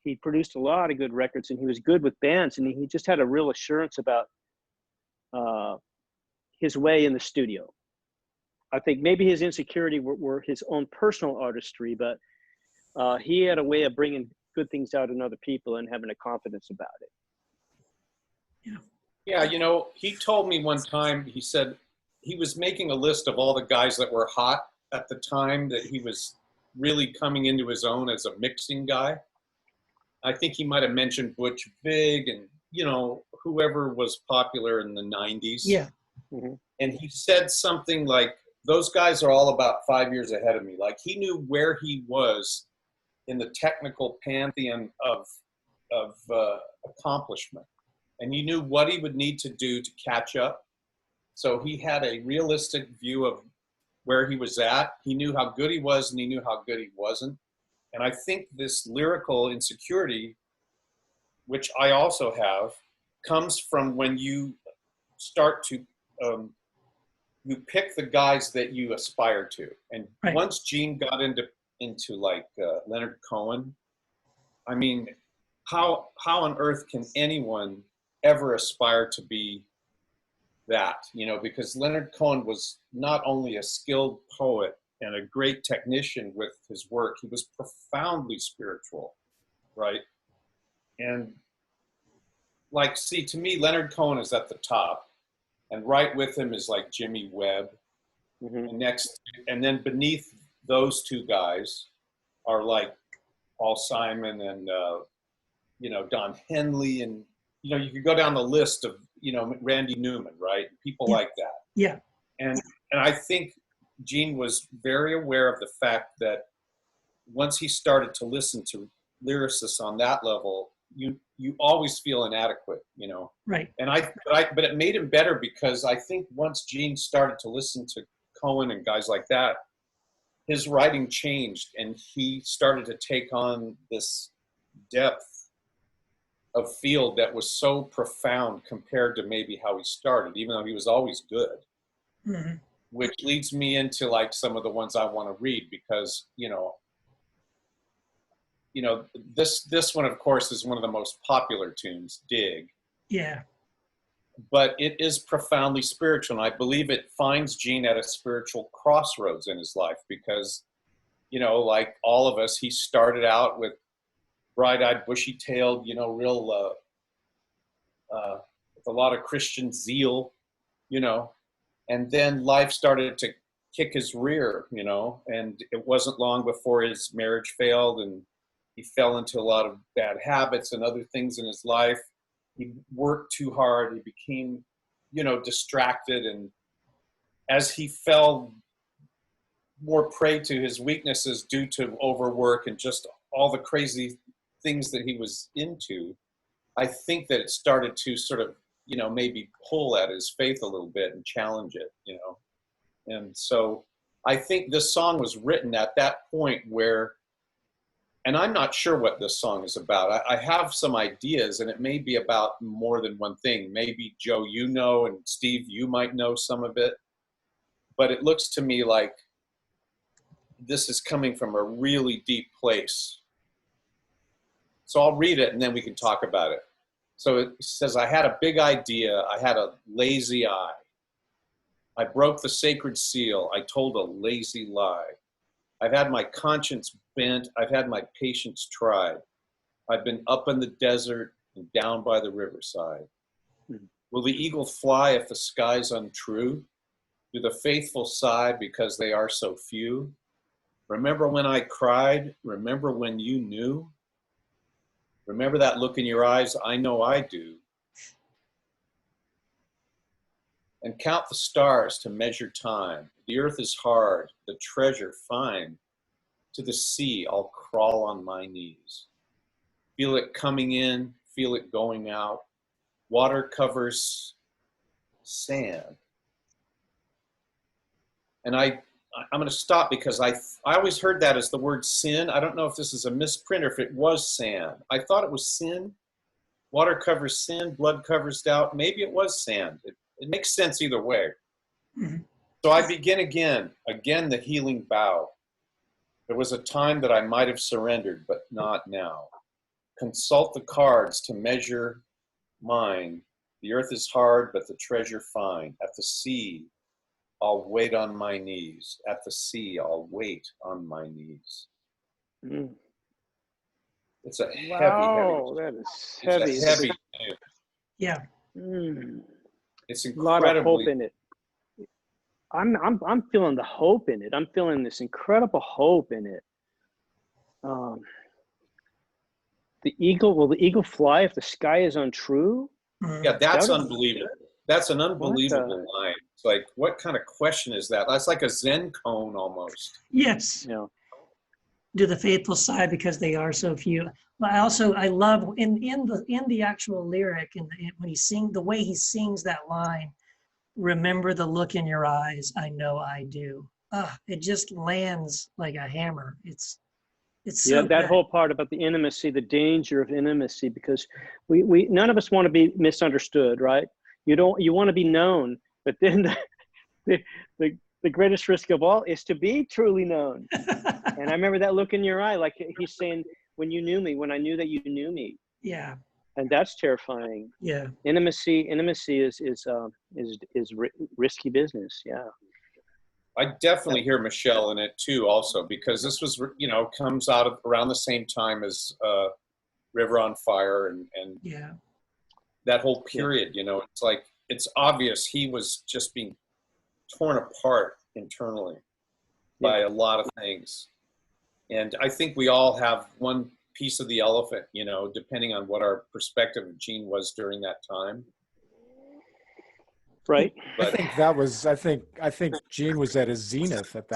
Speaker 4: He produced a lot of good records and he was good with bands, and he just had a real assurance about his way in the studio. I think maybe his insecurity were his own personal artistry, but he had a way of bringing good things out in other people and having a confidence about it.
Speaker 1: Yeah.
Speaker 3: Yeah, you know, he told me one time, he said he was making a list of all the guys that were hot at the time, that he was really coming into his own as a mixing guy. I think he might have mentioned Butch Vig and, you know, whoever was popular in the 90s.
Speaker 1: Yeah.
Speaker 4: Mm-hmm.
Speaker 3: And he said something like, those guys are all about 5 years ahead of me. Like, he knew where he was in the technical pantheon of accomplishment. And he knew what he would need to do to catch up. So he had a realistic view of where he was at. He knew how good he was and he knew how good he wasn't. And I think this lyrical insecurity, which I also have, comes from when you start to, you pick the guys that you aspire to. And
Speaker 1: Right.
Speaker 3: Once Gene got into like Leonard Cohen, I mean, how on earth can anyone ever aspire to be that? You know, because Leonard Cohen was not only a skilled poet and a great technician with his work, he was profoundly spiritual, right? And like, see, to me, Leonard Cohen is at the top, and right with him is like Jimmy Webb.
Speaker 4: Mm-hmm.
Speaker 3: And then beneath those two guys are like Paul Simon and you know, Don Henley, and you know, you could go down the list of, you know, Randy Newman, right? People
Speaker 1: Yeah.
Speaker 3: like that.
Speaker 1: Yeah.
Speaker 3: And I think Gene was very aware of the fact that once he started to listen to lyricists on that level, you always feel inadequate, you know.
Speaker 1: Right.
Speaker 3: And but it made him better, because I think once Gene started to listen to Cohen and guys like that, his writing changed, and he started to take on this depth of field that was so profound compared to maybe how he started, even though he was always good.
Speaker 1: Mm-hmm.
Speaker 3: Which leads me into like some of the ones I want to read, because this one, of course, is one of the most popular tunes, Dig.
Speaker 1: Yeah.
Speaker 3: But it is profoundly spiritual, and I believe it finds Gene at a spiritual crossroads in his life, because, like all of us, he started out with bright-eyed, bushy-tailed, real with a lot of Christian zeal, and then life started to kick his rear, and it wasn't long before his marriage failed, and he fell into a lot of bad habits and other things in his life. He worked too hard. He became, distracted. And as he fell more prey to his weaknesses due to overwork and just all the crazy things that he was into, I think that it started to sort of, maybe pull at his faith a little bit and challenge it, And so I think this song was written at that point where, and I'm not sure what this song is about. I have some ideas, and it may be about more than one thing. Maybe Joe, and Steve, you might know some of it. But it looks to me like this is coming from a really deep place. So I'll read it, and then we can talk about it. So it says, I had a big idea. I had a lazy eye. I broke the sacred seal. I told a lazy lie. I've had my conscience bent. I've had my patience tried. I've been up in the desert and down by the riverside. Will the eagle fly if the sky's untrue? Do the faithful sigh because they are so few? Remember when I cried? Remember when you knew? Remember that look in your eyes? I know I do. And count the stars to measure time. The earth is hard, the treasure fine. To the sea, I'll crawl on my knees. Feel it coming in, feel it going out. Water covers sand. And I'm going to stop, because I always heard that as the word sin. I don't know if this is a misprint or if it was sand. I thought it was sin. Water covers sin, blood covers doubt. Maybe it was sand. It makes sense either way.
Speaker 1: Mm-hmm.
Speaker 3: So I begin again the healing bow. There was a time that I might have surrendered, but not now. Consult the cards to measure mine. The earth is hard, but the treasure fine. At the sea, I'll wait on my knees. At the sea, I'll wait on my knees.
Speaker 4: Mm.
Speaker 3: It's a heavy,
Speaker 4: Wow, that is heavy.
Speaker 3: It's a heavy.
Speaker 1: Yeah.
Speaker 4: Mm.
Speaker 3: It's
Speaker 4: A lot of hope
Speaker 3: incredibly.
Speaker 4: in it. I'm feeling the hope in it. I'm feeling this incredible hope in it. The eagle, will the eagle fly if the sky is untrue?
Speaker 1: Mm-hmm.
Speaker 3: Yeah, that's
Speaker 4: That was-
Speaker 3: unbelievable. That's an unbelievable line. It's like, what kind of question is that? That's like a Zen koan almost.
Speaker 1: Yes.
Speaker 4: Yeah.
Speaker 1: Do the faithful sigh because they are so few. But I love in the actual lyric, and when the way he sings that line, remember the look in your eyes, I know I do. It just lands like a hammer. It's so
Speaker 4: Yeah, that
Speaker 1: good.
Speaker 4: whole part about the intimacy, the danger of intimacy, because we none of us want to be misunderstood, right? You want to be known, but then the greatest risk of all is to be truly known. And I remember that look in your eye, like he's saying, when you knew me, when I knew that you knew me.
Speaker 1: Yeah.
Speaker 4: And that's terrifying.
Speaker 1: Yeah.
Speaker 4: Intimacy is risky business. Yeah.
Speaker 3: I definitely hear Michelle in it too, also, because this was, comes out of around the same time as River on Fire and
Speaker 1: Yeah.
Speaker 3: that whole period. It's like, it's obvious he was just being torn apart internally by a lot of things. And I think we all have one piece of the elephant, depending on what our perspective of Gene was during that time.
Speaker 4: Right.
Speaker 3: But
Speaker 2: I think Gene was at his zenith at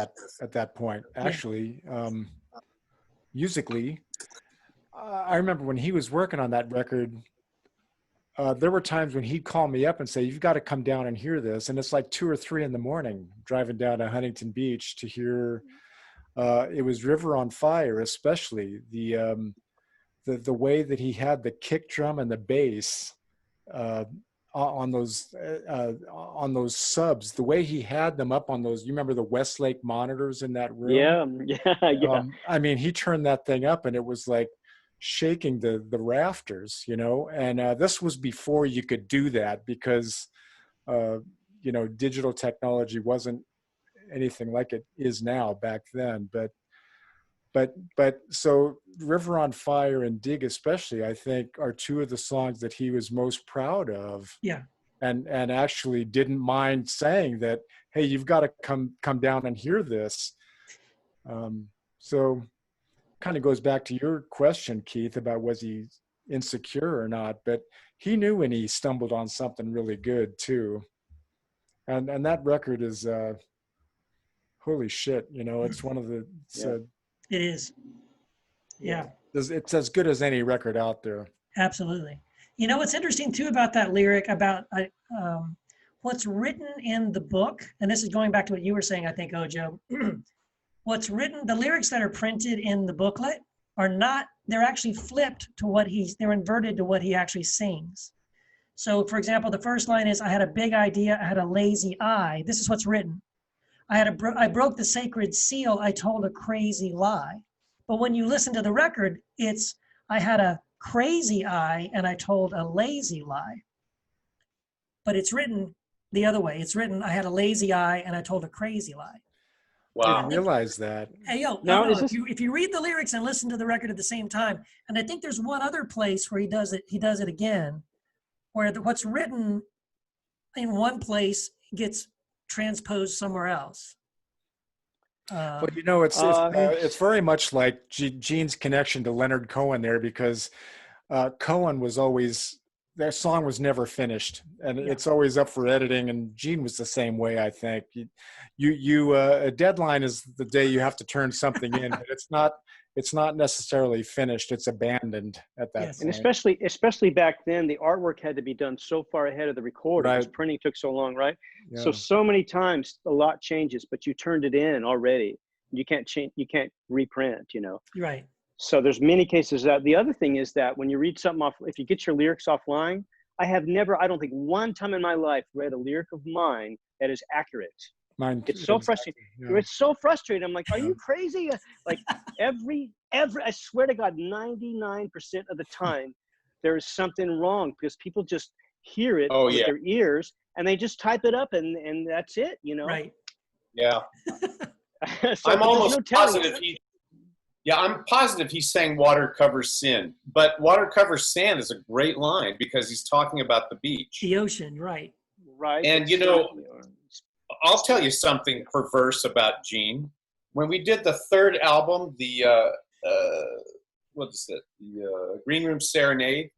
Speaker 2: that point, actually. Musically, I remember when he was working on that record, there were times when he'd call me up and say, "You've got to come down and hear this." And it's like 2 or 3 in the morning, driving down to Huntington Beach to hear. It was River on Fire, especially the way that he had the kick drum and the bass uh, on those subs. The way he had them up on those. You remember the Westlake monitors in that room?
Speaker 4: Yeah. Yeah. Yeah.
Speaker 2: I mean, he turned that thing up, and it was like shaking the rafters, you know. And this was before you could do that because digital technology wasn't anything like it is now back then. But so River on Fire and Dig especially, I think, are 2 of the songs that he was most proud of.
Speaker 1: Yeah.
Speaker 2: And actually didn't mind saying that, hey, you've got to come down and hear this. So kind of goes back to your question, Keith, about was he insecure or not, but he knew when he stumbled on something really good too. And that record is holy shit, you know, it's one of the
Speaker 1: It is. Yeah.
Speaker 2: It's as good as any record out there.
Speaker 1: Absolutely. You know, what's interesting too about that lyric about what's written in the book, and this is going back to what you were saying, I think, Ojo, what's written, the lyrics that are printed in the booklet are not, they're actually flipped to they're inverted to what he actually sings. So for example, the first line is, I had a big idea, I had a lazy eye. This is what's written. I broke the sacred seal, I told a crazy lie. But when you listen to the record, it's, I had a crazy eye and I told a lazy lie. But it's written the other way. It's written, I had a lazy eye and I told a crazy lie.
Speaker 2: I
Speaker 3: wow.
Speaker 2: didn't realize that.
Speaker 1: Hey, yo,
Speaker 4: No,
Speaker 1: if you read the lyrics and listen to the record at the same time, and I think there's one other place where he does it again, where what's written in one place gets transposed somewhere else.
Speaker 2: Well, you know, it's very much like Gene's connection to Leonard Cohen there, because Cohen was always, their song was never finished, and it's always up for editing. And Gene was the same way, I think. A deadline is the day you have to turn something in, but it's not necessarily finished. It's abandoned at that point.
Speaker 4: And especially back then, the artwork had to be done so far ahead of the recording because printing took so long, right? Yeah. So many times a lot changes, but you turned it in already. You can't change. You can't reprint. You know.
Speaker 1: Right.
Speaker 4: So there's many cases that. The other thing is that when you read something off, if you get your lyrics offline, I don't think one time in my life read a lyric of mine that is accurate. It's so frustrating. Yeah. It's so frustrating. I'm like, are you crazy? Like every, I swear to God, 99% of the time, there is something wrong because people just hear it with their ears and they just type it up and that's it, you know?
Speaker 1: Right.
Speaker 3: Yeah.
Speaker 4: So
Speaker 3: I'm almost positive I'm positive he's saying water covers sin, but water covers sand is a great line because he's talking about the beach.
Speaker 1: The ocean, right.
Speaker 4: Right.
Speaker 3: And you know, I'll tell you something perverse about Gene. When we did the third album, the Green Room Serenade,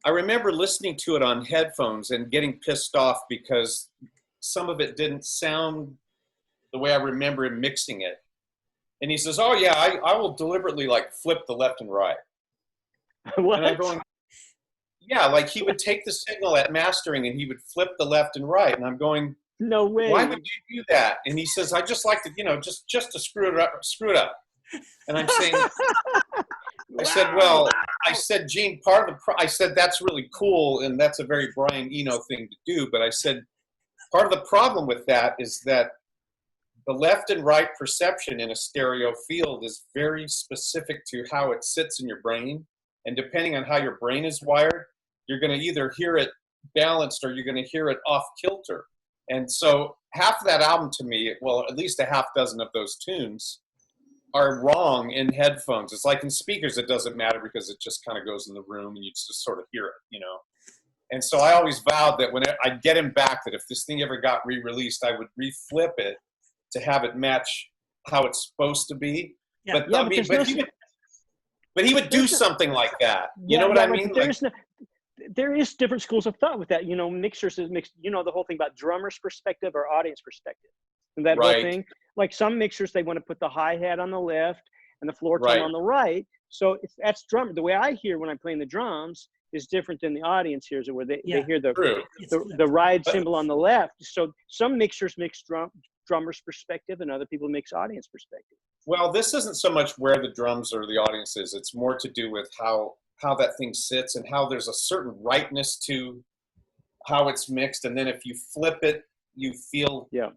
Speaker 3: I remember listening to it on headphones and getting pissed off because some of it didn't sound the way I remember him mixing it. And he says, "Oh yeah, I will deliberately like flip the left and right."
Speaker 4: What?
Speaker 3: And I'm going, yeah, like he would take the signal at mastering and he would flip the left and right, and I'm going,
Speaker 4: no way.
Speaker 3: Why would you do that? And he says, I just like to, just to screw it up. And I'm saying, I said, Gene, I said, that's really cool. And that's a very Brian Eno thing to do. But I said, part of the problem with that is that the left and right perception in a stereo field is very specific to how it sits in your brain. And depending on how your brain is wired, you're going to either hear it balanced or you're going to hear it off kilter. And so half of that album to me, well, at least a half dozen of those tunes are wrong in headphones. It's like in speakers, it doesn't matter because it just kind of goes in the room and you just sort of hear it, And so I always vowed that when I'd get him back, that if this thing ever got re-released, I would reflip it to have it match how it's supposed to be.
Speaker 1: Yeah.
Speaker 3: But he would do something like that. You know what I mean?
Speaker 4: there is different schools of thought with that. You know, mixers is mixed. You know, the whole thing about drummer's perspective or audience perspective, and that whole
Speaker 3: Right.
Speaker 4: thing. Like some mixers, they want to put the hi hat on the left and the floor tom
Speaker 3: Right.
Speaker 4: on the right. So if that's drummer. The way I hear when I'm playing the drums is different than the audience hears it, where they hear
Speaker 3: True.
Speaker 4: the ride
Speaker 3: But-
Speaker 4: cymbal on the left. So some mixers mix drummer's perspective, and other people mix audience perspective.
Speaker 3: Well, this isn't so much where the drums or the audience is. It's more to do with how that thing sits and how there's a certain rightness to how it's mixed. And then if you flip it, you feel.
Speaker 4: Yeah.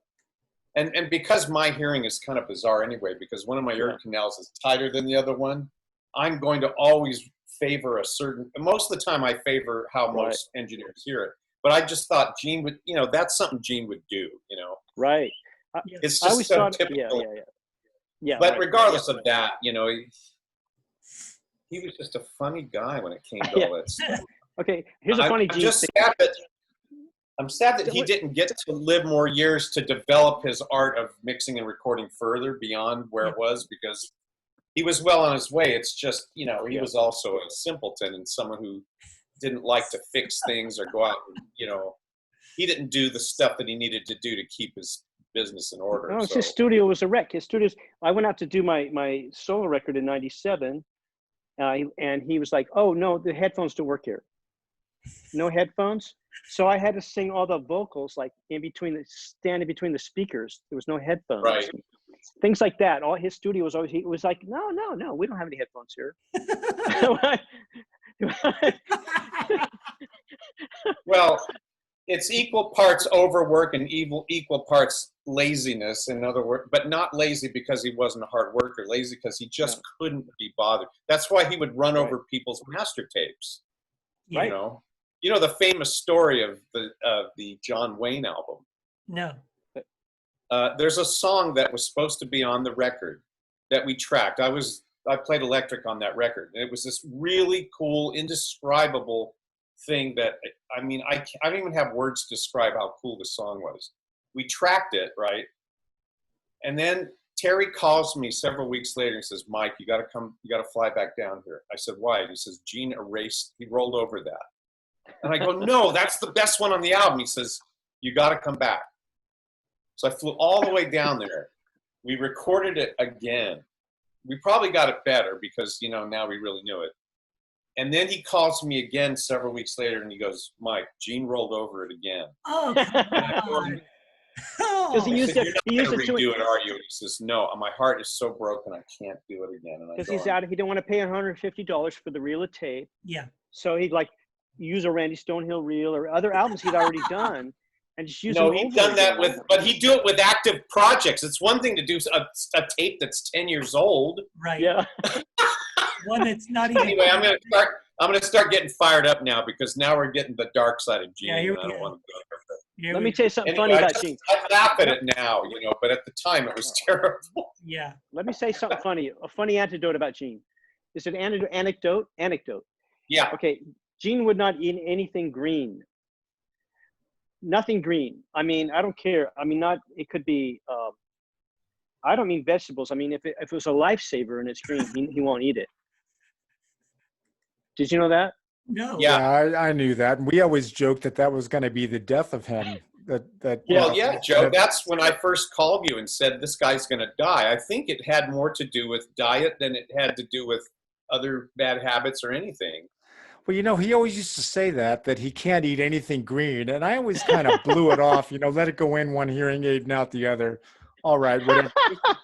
Speaker 3: And because my hearing is kind of bizarre anyway, because one of my ear canals is tighter than the other one, I'm going to always favor a certain, most of the time I favor how most engineers hear it. But I just thought Gene would, that's something Gene would do,
Speaker 4: Right.
Speaker 3: It's
Speaker 4: I
Speaker 3: just
Speaker 4: always
Speaker 3: so
Speaker 4: thought,
Speaker 3: typical.
Speaker 4: Yeah.
Speaker 3: But
Speaker 4: right,
Speaker 3: regardless
Speaker 4: right,
Speaker 3: of that, he was just a funny guy when it came to all that stuff.
Speaker 4: Okay, here's a funny
Speaker 3: I'm
Speaker 4: Gene
Speaker 3: just
Speaker 4: thing.
Speaker 3: I'm sad that he didn't get to live more years to develop his art of mixing and recording further beyond where it was, because he was well on his way. It's just, he was also a simpleton and someone who didn't like to fix things or go out and, he didn't do the stuff that he needed to do to keep his business in order.
Speaker 4: No, his studio was a wreck. I went out to do my solo record in '97, and he was like, "Oh no, the headphones don't work here. No headphones." So I had to sing all the vocals like standing between the speakers. There was no headphones.
Speaker 3: Right.
Speaker 4: Things like that. All his studio was always, he was like, no, we don't have any headphones here.
Speaker 3: Well, it's equal parts overwork and equal parts laziness, in other words, but not lazy because he wasn't a hard worker, lazy because he just couldn't be bothered. That's why he would run over people's master tapes.
Speaker 1: Right.
Speaker 3: The famous story of the John Wayne album.
Speaker 1: No.
Speaker 3: There's a song that was supposed to be on the record that we tracked. I played electric on that record, and it was this really cool, indescribable thing that, I don't even have words to describe how cool the song was. We tracked it, right? And then Terry calls me several weeks later and says, "Mike, you got to fly back down here." I said, "Why?" He says, "Gene he rolled over that." And I go, "No, that's the best one on the album." He says, "You got to come back." So I flew all the way down there. We recorded it again. We probably got it better because, now we really knew it. And then he calls me again several weeks later and he goes, "Mike, Gene rolled over it again."
Speaker 1: Oh, come on.
Speaker 4: Because he
Speaker 3: I
Speaker 4: used
Speaker 3: said,
Speaker 4: it.
Speaker 3: "You're
Speaker 4: He
Speaker 3: not
Speaker 4: used
Speaker 3: going
Speaker 4: it
Speaker 3: to
Speaker 4: to
Speaker 3: redo it, are you?" And he says, "No, my heart is so broken I can't do it again." And I
Speaker 4: because
Speaker 3: go,
Speaker 4: he's out. He didn't want to pay $150 for the reel of tape.
Speaker 1: Yeah.
Speaker 4: So he'd like use a Randy Stonehill reel or other albums he'd already done, and just use.
Speaker 3: No,
Speaker 4: them
Speaker 3: he'd
Speaker 4: over
Speaker 3: done that
Speaker 4: again.
Speaker 3: but he'd do it with active projects. It's one thing to do a tape that's 10 years old.
Speaker 1: Right.
Speaker 4: Yeah.
Speaker 1: One that's not even.
Speaker 3: Anyway, I'm gonna start getting fired up now because now we're getting the dark side of Gene.
Speaker 1: Yeah, here
Speaker 3: and I
Speaker 1: we
Speaker 3: don't
Speaker 1: go.
Speaker 3: want to go there.
Speaker 4: Let me tell you something
Speaker 3: Anyway,
Speaker 4: funny about Gene.
Speaker 3: I laugh at it now, but at the time it was terrible.
Speaker 1: Yeah.
Speaker 4: Let me say something funny. A funny anecdote about Gene. Is it anecdote? Anecdote.
Speaker 3: Yeah.
Speaker 4: Okay. Gene would not eat anything green. Nothing green. I don't care. It could be, I don't mean vegetables. If it was a lifesaver and it's green, he won't eat it. Did you know that?
Speaker 1: No.
Speaker 3: Yeah.
Speaker 2: I knew that. And we always joked that was going to be the death of him.
Speaker 3: Well, yeah, Joe, that's when I first called you and said, this guy's going to die. I think it had more to do with diet than it had to do with other bad habits or anything.
Speaker 2: Well, he always used to say that he can't eat anything green. And I always kind of blew it off, let it go in one hearing aid and out the other. All right, whatever.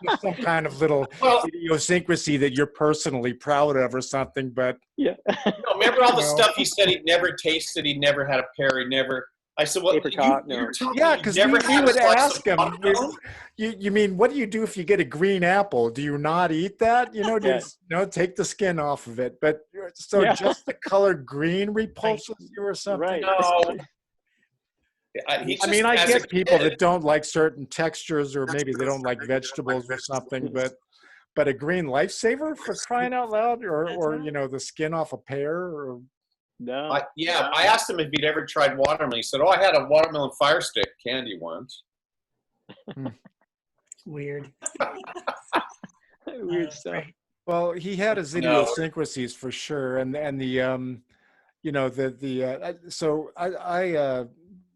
Speaker 2: Just some kind of little idiosyncrasy that you're personally proud of or something. But
Speaker 4: yeah.
Speaker 3: Remember all the stuff he said he'd never tasted, he'd never had a pear, he never. I said, "Well,
Speaker 4: Apricot,
Speaker 2: yeah, because we would ask him, you mean, what do you do if you get a green apple? Do you not eat that? Take the skin off of it. But just the color green repulses you or something?
Speaker 4: Right.
Speaker 3: No.
Speaker 2: I get people that don't like certain textures or maybe they don't like vegetables or something, but a green lifesaver for crying out loud or the skin off a pear or...
Speaker 4: No.
Speaker 3: I asked him if he'd ever tried watermelon. He said, "Oh, I had a watermelon fire stick candy once."
Speaker 1: Weird.
Speaker 4: Weird stuff.
Speaker 1: Right.
Speaker 2: Well, he had his idiosyncrasies for sure, and the you know,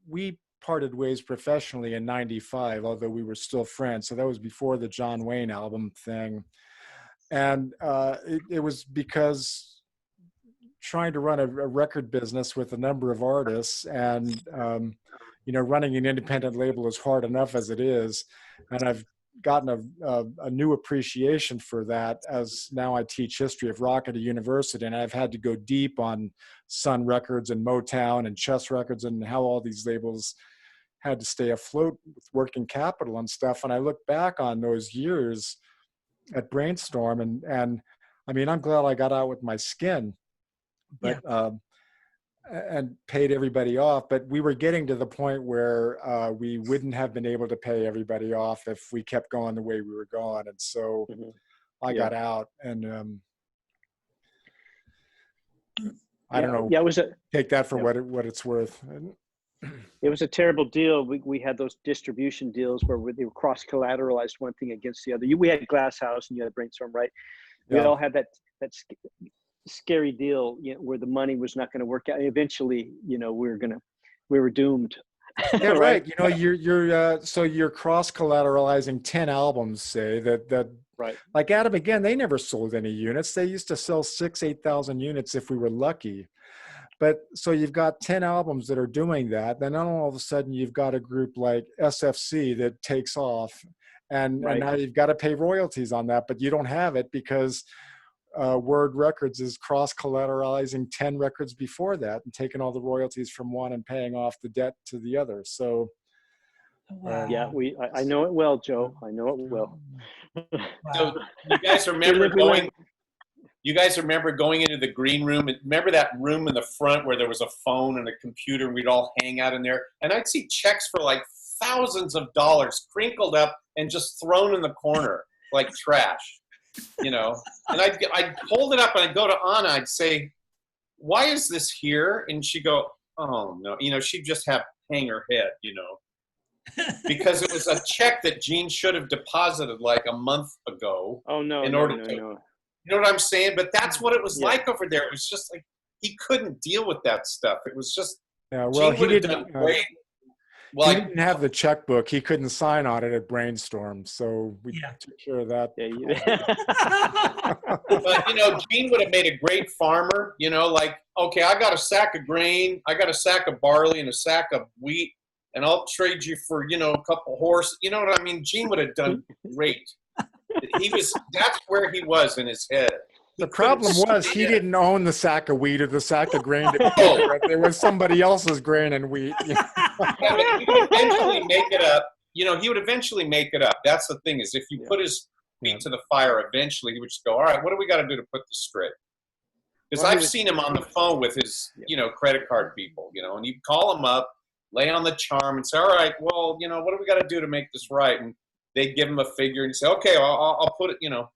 Speaker 2: we parted ways professionally in '95, although we were still friends. So that was before the John Wayne album thing. And it was because trying to run a record business with a number of artists and, you know, running an independent label is hard enough as it is. And I've gotten a new appreciation for that as now I teach history of rock at a university, and I've had to go deep on Sun Records and Motown and Chess Records and how all these labels had to stay afloat with working capital and stuff. And I look back on those years at Brainstorm and I mean, I'm glad I got out with my skin, but and paid everybody off. But we were getting to the point where we wouldn't have been able to pay everybody off if we kept going the way we were going. And so I got out, and I don't know.
Speaker 4: Yeah, it was
Speaker 2: take that for what it's worth.
Speaker 4: It was a terrible deal. We had those distribution deals where they were cross collateralized one thing against the other. We had Glass House and you had Brainstorm, right? We all had that scary deal, you know, where the money was not going to work out. Eventually, you know, we were doomed.
Speaker 2: Yeah, right. You know, so you're cross collateralizing 10 albums, say that
Speaker 4: right.
Speaker 2: Like Adam again, they never sold any units. They used to sell 8,000 units if we were lucky. But so you've got 10 albums that are doing that. Then all of a sudden you've got a group like SFC that takes off, and now you've got to pay royalties on that, but you don't have it because Word Records is cross-collateralizing 10 records before that and taking all the royalties from one and paying off the debt to the other. So,
Speaker 4: yeah, I know it well, Joe. I know it well.
Speaker 3: So you guys remember going into the green room? Remember that room in the front where there was a phone and a computer and we'd all hang out in there? And I'd see checks for like thousands of dollars crinkled up and just thrown in the corner like trash. You know, and I'd hold it up and I'd go to Anna. I'd say, "Why is this here?" And she'd go, "Oh no," you know. She'd just hang her head, you know, because it was a check that Gene should have deposited like a month ago.
Speaker 4: Oh no!
Speaker 3: In order to, you know what I'm saying? But that's what it was like over there. It was just like he couldn't deal with that stuff. It was just
Speaker 2: well,
Speaker 3: Gene he didn't.
Speaker 2: Well, he didn't have the checkbook. He couldn't sign on it at Brainstorm, so we took care of that.
Speaker 3: But, you know, Gene would have made a great farmer, you know, like, okay, I got a sack of grain, I got a sack of barley and a sack of wheat, and I'll trade you for, you know, a couple horses. You know what I mean? Gene would have done great. That's where he was in his head.
Speaker 2: The problem was he didn't own the sack of wheat or the sack of grain. There was somebody else's grain and wheat. You know?
Speaker 3: Yeah, but he would eventually make it up. You know, he would eventually make it up. That's the thing is if you put his feet to the fire, eventually he would just go, all right, what do we got to do to put this straight? Because I've seen him on the phone with his, you know, credit card people, you know, and you call him up, lay on the charm and say, all right, well, you know, what do we got to do to make this right? And they give him a figure and say, okay, I'll put it, you know.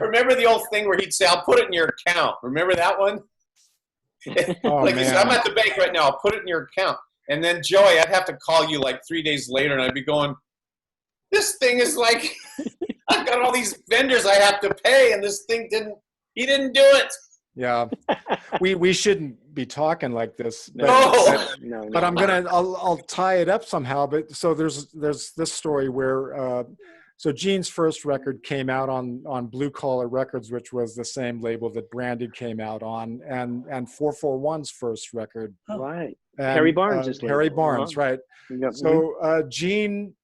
Speaker 3: Remember the old thing where he'd say, I'll put it in your account. Remember that one? Like he said, I'm at the bank right now. I'll put it in your account. And then, Joey, I'd have to call you like 3 days later, and I'd be going, this thing is like, I've got all these vendors I have to pay, and this thing he didn't do it.
Speaker 2: Yeah. We shouldn't be talking like this. But,
Speaker 4: No.
Speaker 2: But I'll tie it up somehow. But so there's this story where, so Gene's first record came out on Blue Collar Records, which was the same label that Branded came out on, and 441's first record.
Speaker 4: Right.
Speaker 2: And,
Speaker 4: Harry Barnes'
Speaker 2: Harry Barnes, right.
Speaker 4: Yep.
Speaker 2: So Gene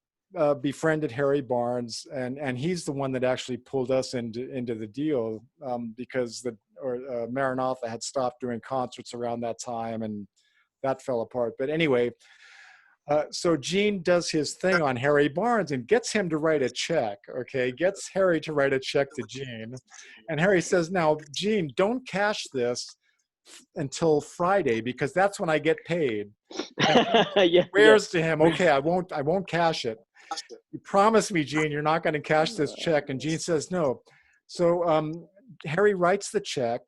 Speaker 2: befriended Harry Barnes, and he's the one that actually pulled us into the deal because Maranatha had stopped doing concerts around that time, and that fell apart. But anyway, so Gene does his thing on Harry Barnes and gets him to write a check, okay? Gets Harry to write a check to Gene. And Harry says, now, Gene, don't cash this until Friday because that's when I get paid. Swears to him, okay, I won't cash it. You promise me, Gene, you're not going to cash this check. And Gene says no. So Harry writes the check.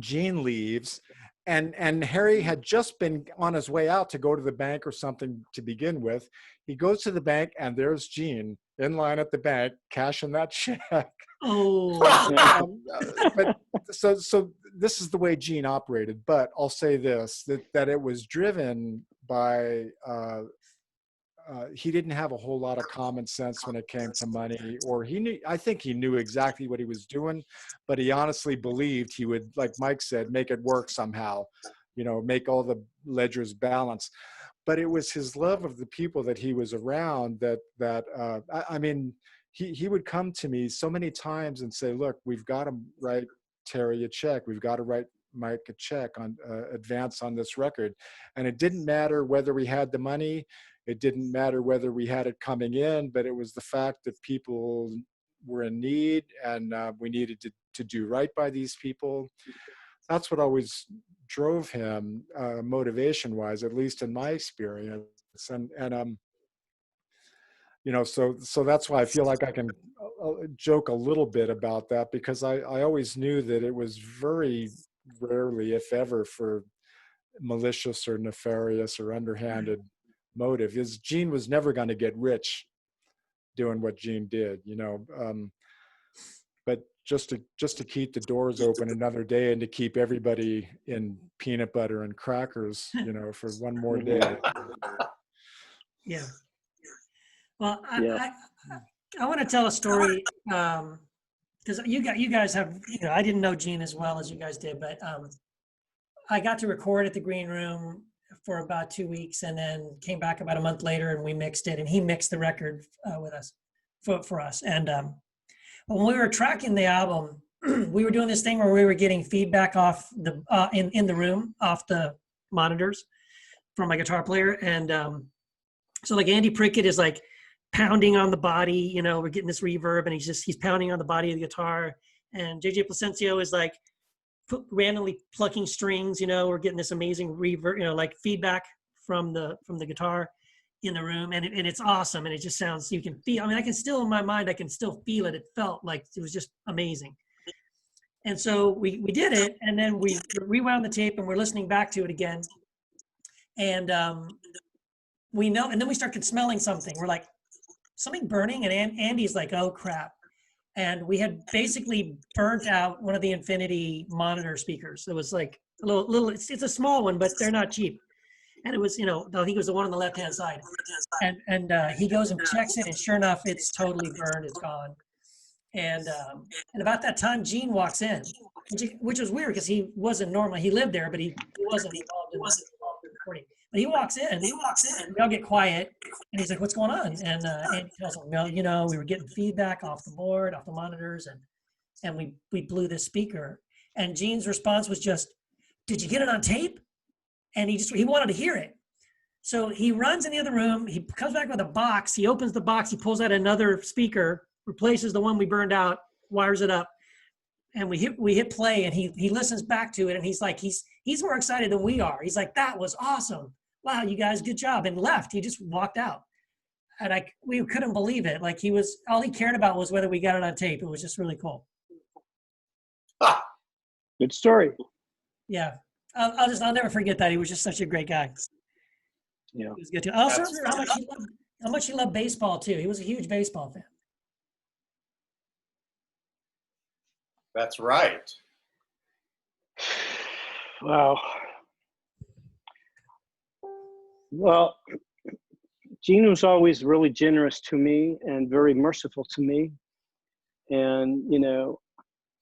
Speaker 2: Gene leaves. and Harry had just been on his way out to go to the bank or something to begin with. He goes to the bank, and there's Gene in line at the bank cashing that check.
Speaker 1: Oh,
Speaker 2: But so this is the way Gene operated. But I'll say this, that it was driven by he didn't have a whole lot of common sense when it came to money, or I think he knew exactly what he was doing, but he honestly believed he would, like Mike said, make it work somehow, make all the ledgers balance. But it was his love of the people that he was around I mean, he would come to me so many times and say, look, we've got to write Terry a check. We've got to write Mike a check on advance on this record. And it didn't matter whether we had the money. It didn't matter whether we had it coming in, but it was the fact that people were in need, and we needed to do right by these people. That's what always drove him, motivation-wise, at least in my experience. And so that's why I feel like I can joke a little bit about that, because I always knew that it was very rarely, if ever, for malicious or nefarious or underhanded motive. Gene was never going to get rich doing what Gene did, but just to keep the doors open another day and to keep everybody in peanut butter and crackers, for one more day.
Speaker 1: yeah. Well,
Speaker 4: Yeah.
Speaker 1: I want to tell a story because you guys have, I didn't know Gene as well as you guys did, but I got to record at the Green Room for about 2 weeks, and then came back about a month later, and we mixed it, and he mixed the record with us for us. And when we were tracking the album, we were doing this thing where we were getting feedback off the in the room off the monitors from my guitar player, and so like Andy Prickett is like pounding on the body, we're getting this reverb, and he's pounding on the body of the guitar, and JJ Placencio is like randomly plucking strings, we're getting this amazing reverb, like feedback from the guitar in the room, and it's awesome, and it just sounds, you can feel, I can still, in my mind, I can still feel it. It felt like it was just amazing. And so we did it, and then we rewound the tape, and we're listening back to it again, and we know, and then we started smelling something. We're like, something burning, and Andy's like, oh crap. And we had basically burnt out one of the Infinity monitor speakers. It was like a little it's a small one, but they're not cheap. And it was, I think it was the one on the left-hand side. And he goes and checks it, and sure enough, it's totally burned, it's gone. And about that time, Gene walks in, which was weird because he wasn't normal. He lived there, but he wasn't involved in the recording. But he walks in, we all get quiet, and he's like, what's going on? And Andy tells him, well, we were getting feedback off the board, off the monitors, and we blew this speaker. And Gene's response was just, did you get it on tape? And he wanted to hear it. So he runs in the other room, he comes back with a box, he opens the box, he pulls out another speaker, replaces the one we burned out, wires it up, and we hit play, and he listens back to it, and he's like, he's more excited than we are. He's like, that was awesome. Wow, you guys, good job. And left. He just walked out. And we couldn't believe it. Like, all he cared about was whether we got it on tape. It was just really cool.
Speaker 4: Good story.
Speaker 1: Yeah. I'll never forget that. He was just such a great guy.
Speaker 4: Yeah.
Speaker 1: He was good too. I also remember how much he loved baseball too. He was a huge baseball fan.
Speaker 3: That's right.
Speaker 4: Wow. Well, Gene was always really generous to me and very merciful to me. And,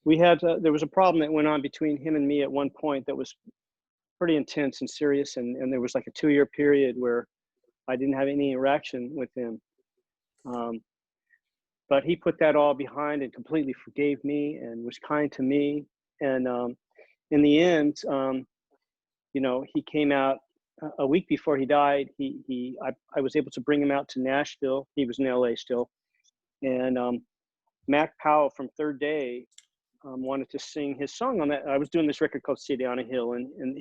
Speaker 4: we had, there was a problem that went on between him and me at one point that was pretty intense and serious. And there was like a 2-year period where I didn't have any interaction with him. But he put that all behind and completely forgave me and was kind to me. And in the end, he came out a week before he died. I was able to bring him out to Nashville. He was in LA still. And Mac Powell from Third Day wanted to sing his song on that. I was doing this record called City on a Hill, and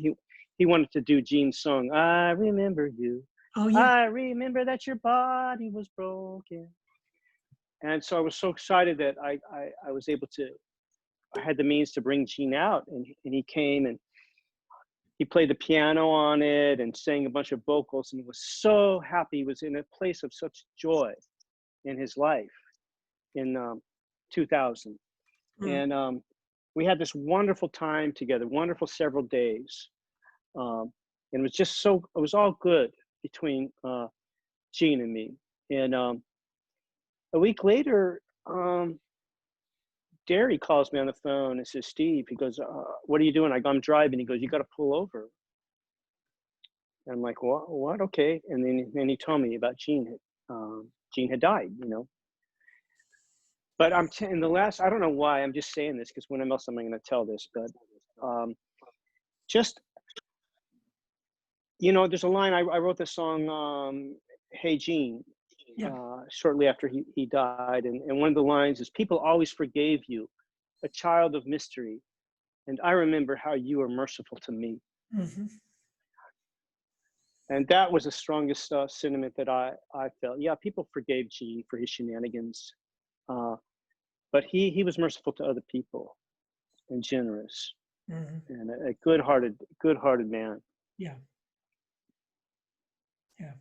Speaker 4: he wanted to do Gene's song, I Remember You.
Speaker 1: Oh, yeah.
Speaker 4: I remember that your body was broken. And so I was so excited that I had the means to bring Gene out, and he came, and he played the piano on it and sang a bunch of vocals, and he was so happy. He was in a place of such joy in his life in 2000.
Speaker 1: Mm.
Speaker 4: And we had this wonderful time together, wonderful several days. And it was just it was all good between Gene and me. And a week later, Derry calls me on the phone and says, Steve, he goes, what are you doing? I go, I'm driving. He goes, you got to pull over. And I'm like, what? Okay. And then he told me about Gene. Gene had died, you know. But in the last, I don't know why I'm just saying this, because when else am I going to tell this? But just, you know, there's a line, I wrote the song, Hey Gene, shortly after he died. And one of the lines is, people always forgave you, a child of mystery. And I remember how you were merciful to me.
Speaker 1: Mm-hmm.
Speaker 4: And that was the strongest sentiment that I felt. Yeah, people forgave Gene for his shenanigans. But he was merciful to other people and generous,
Speaker 1: Mm-hmm.
Speaker 4: and a good-hearted man.
Speaker 1: Yeah. Yeah.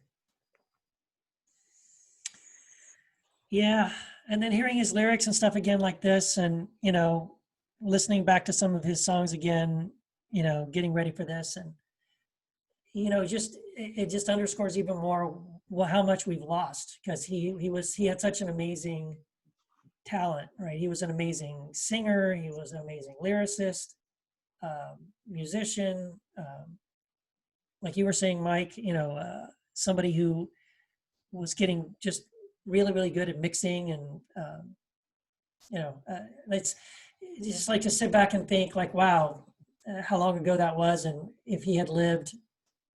Speaker 1: Yeah. And then hearing his lyrics and stuff again like this, and, you know, listening back to some of his songs again, you know, getting ready for this, and, you know, it just underscores even more how much we've lost, because he had such an amazing talent, right? He was an amazing singer. He was an amazing lyricist, musician. Like you were saying, Mike, you know, somebody who was getting just really, really good at mixing, and you know, it's just like to sit back and think, like, wow, how long ago that was, and if he had lived,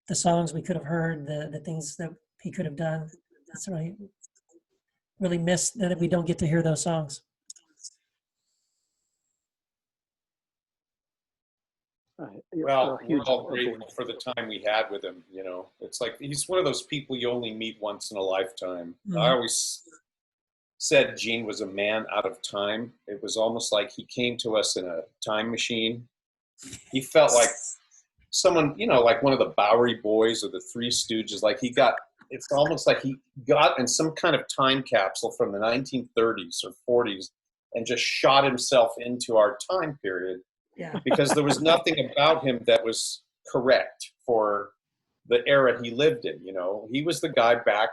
Speaker 1: the songs we could have heard, the things that he could have done. That's really miss that we don't get to hear those songs.
Speaker 3: Well, we're all grateful for the time we had with him. You know, it's like he's one of those people you only meet once in a lifetime.
Speaker 1: Mm-hmm.
Speaker 3: I always said Gene was a man out of time. It was almost like he came to us in a time machine. He felt like someone, you know, like one of the Bowery Boys or the Three Stooges. Like it's almost like he got in some kind of time capsule from the 1930s or 40s and just shot himself into our time period.
Speaker 1: Yeah.
Speaker 3: Because there was nothing about him that was correct for the era he lived in. You know, he was the guy back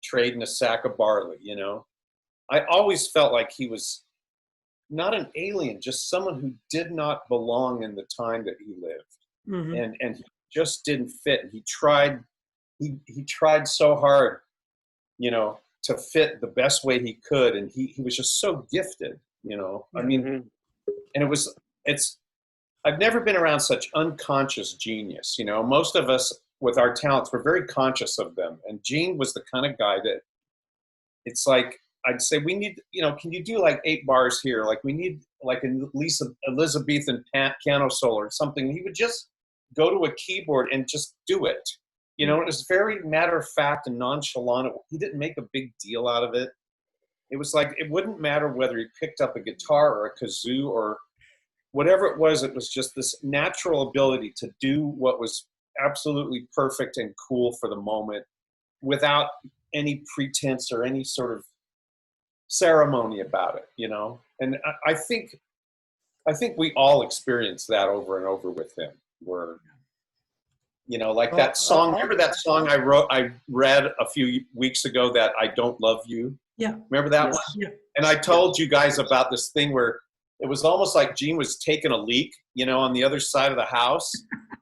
Speaker 3: trading a sack of barley. You know, I always felt like he was not an alien, just someone who did not belong in the time that he lived. Mm-hmm. And he just didn't fit. He tried so hard, you know, to fit the best way he could, and he was just so gifted, you know. I mean, and I've never been around such unconscious genius. You know, most of us with our talents, we're very conscious of them, and Gene was the kind of guy that it's like, I'd say, we need, you know, can you do like 8 bars here? Like, we need like an Elizabethan piano solo or something. He would just go to a keyboard and just do it. You know, it was very matter of fact and nonchalant. He didn't make a big deal out of it. It was like, it wouldn't matter whether he picked up a guitar or a kazoo or whatever it was just this natural ability to do what was absolutely perfect and cool for the moment without any pretense or any sort of ceremony about it, you know? And I think we all experienced that over and over with him, where, you know, like that song, remember that song I read a few weeks ago, that I Don't Love You?
Speaker 1: Yeah.
Speaker 3: Remember that one?
Speaker 1: Yeah.
Speaker 3: And I told you guys about this thing where it was almost like Gene was taking a leak, you know, on the other side of the house.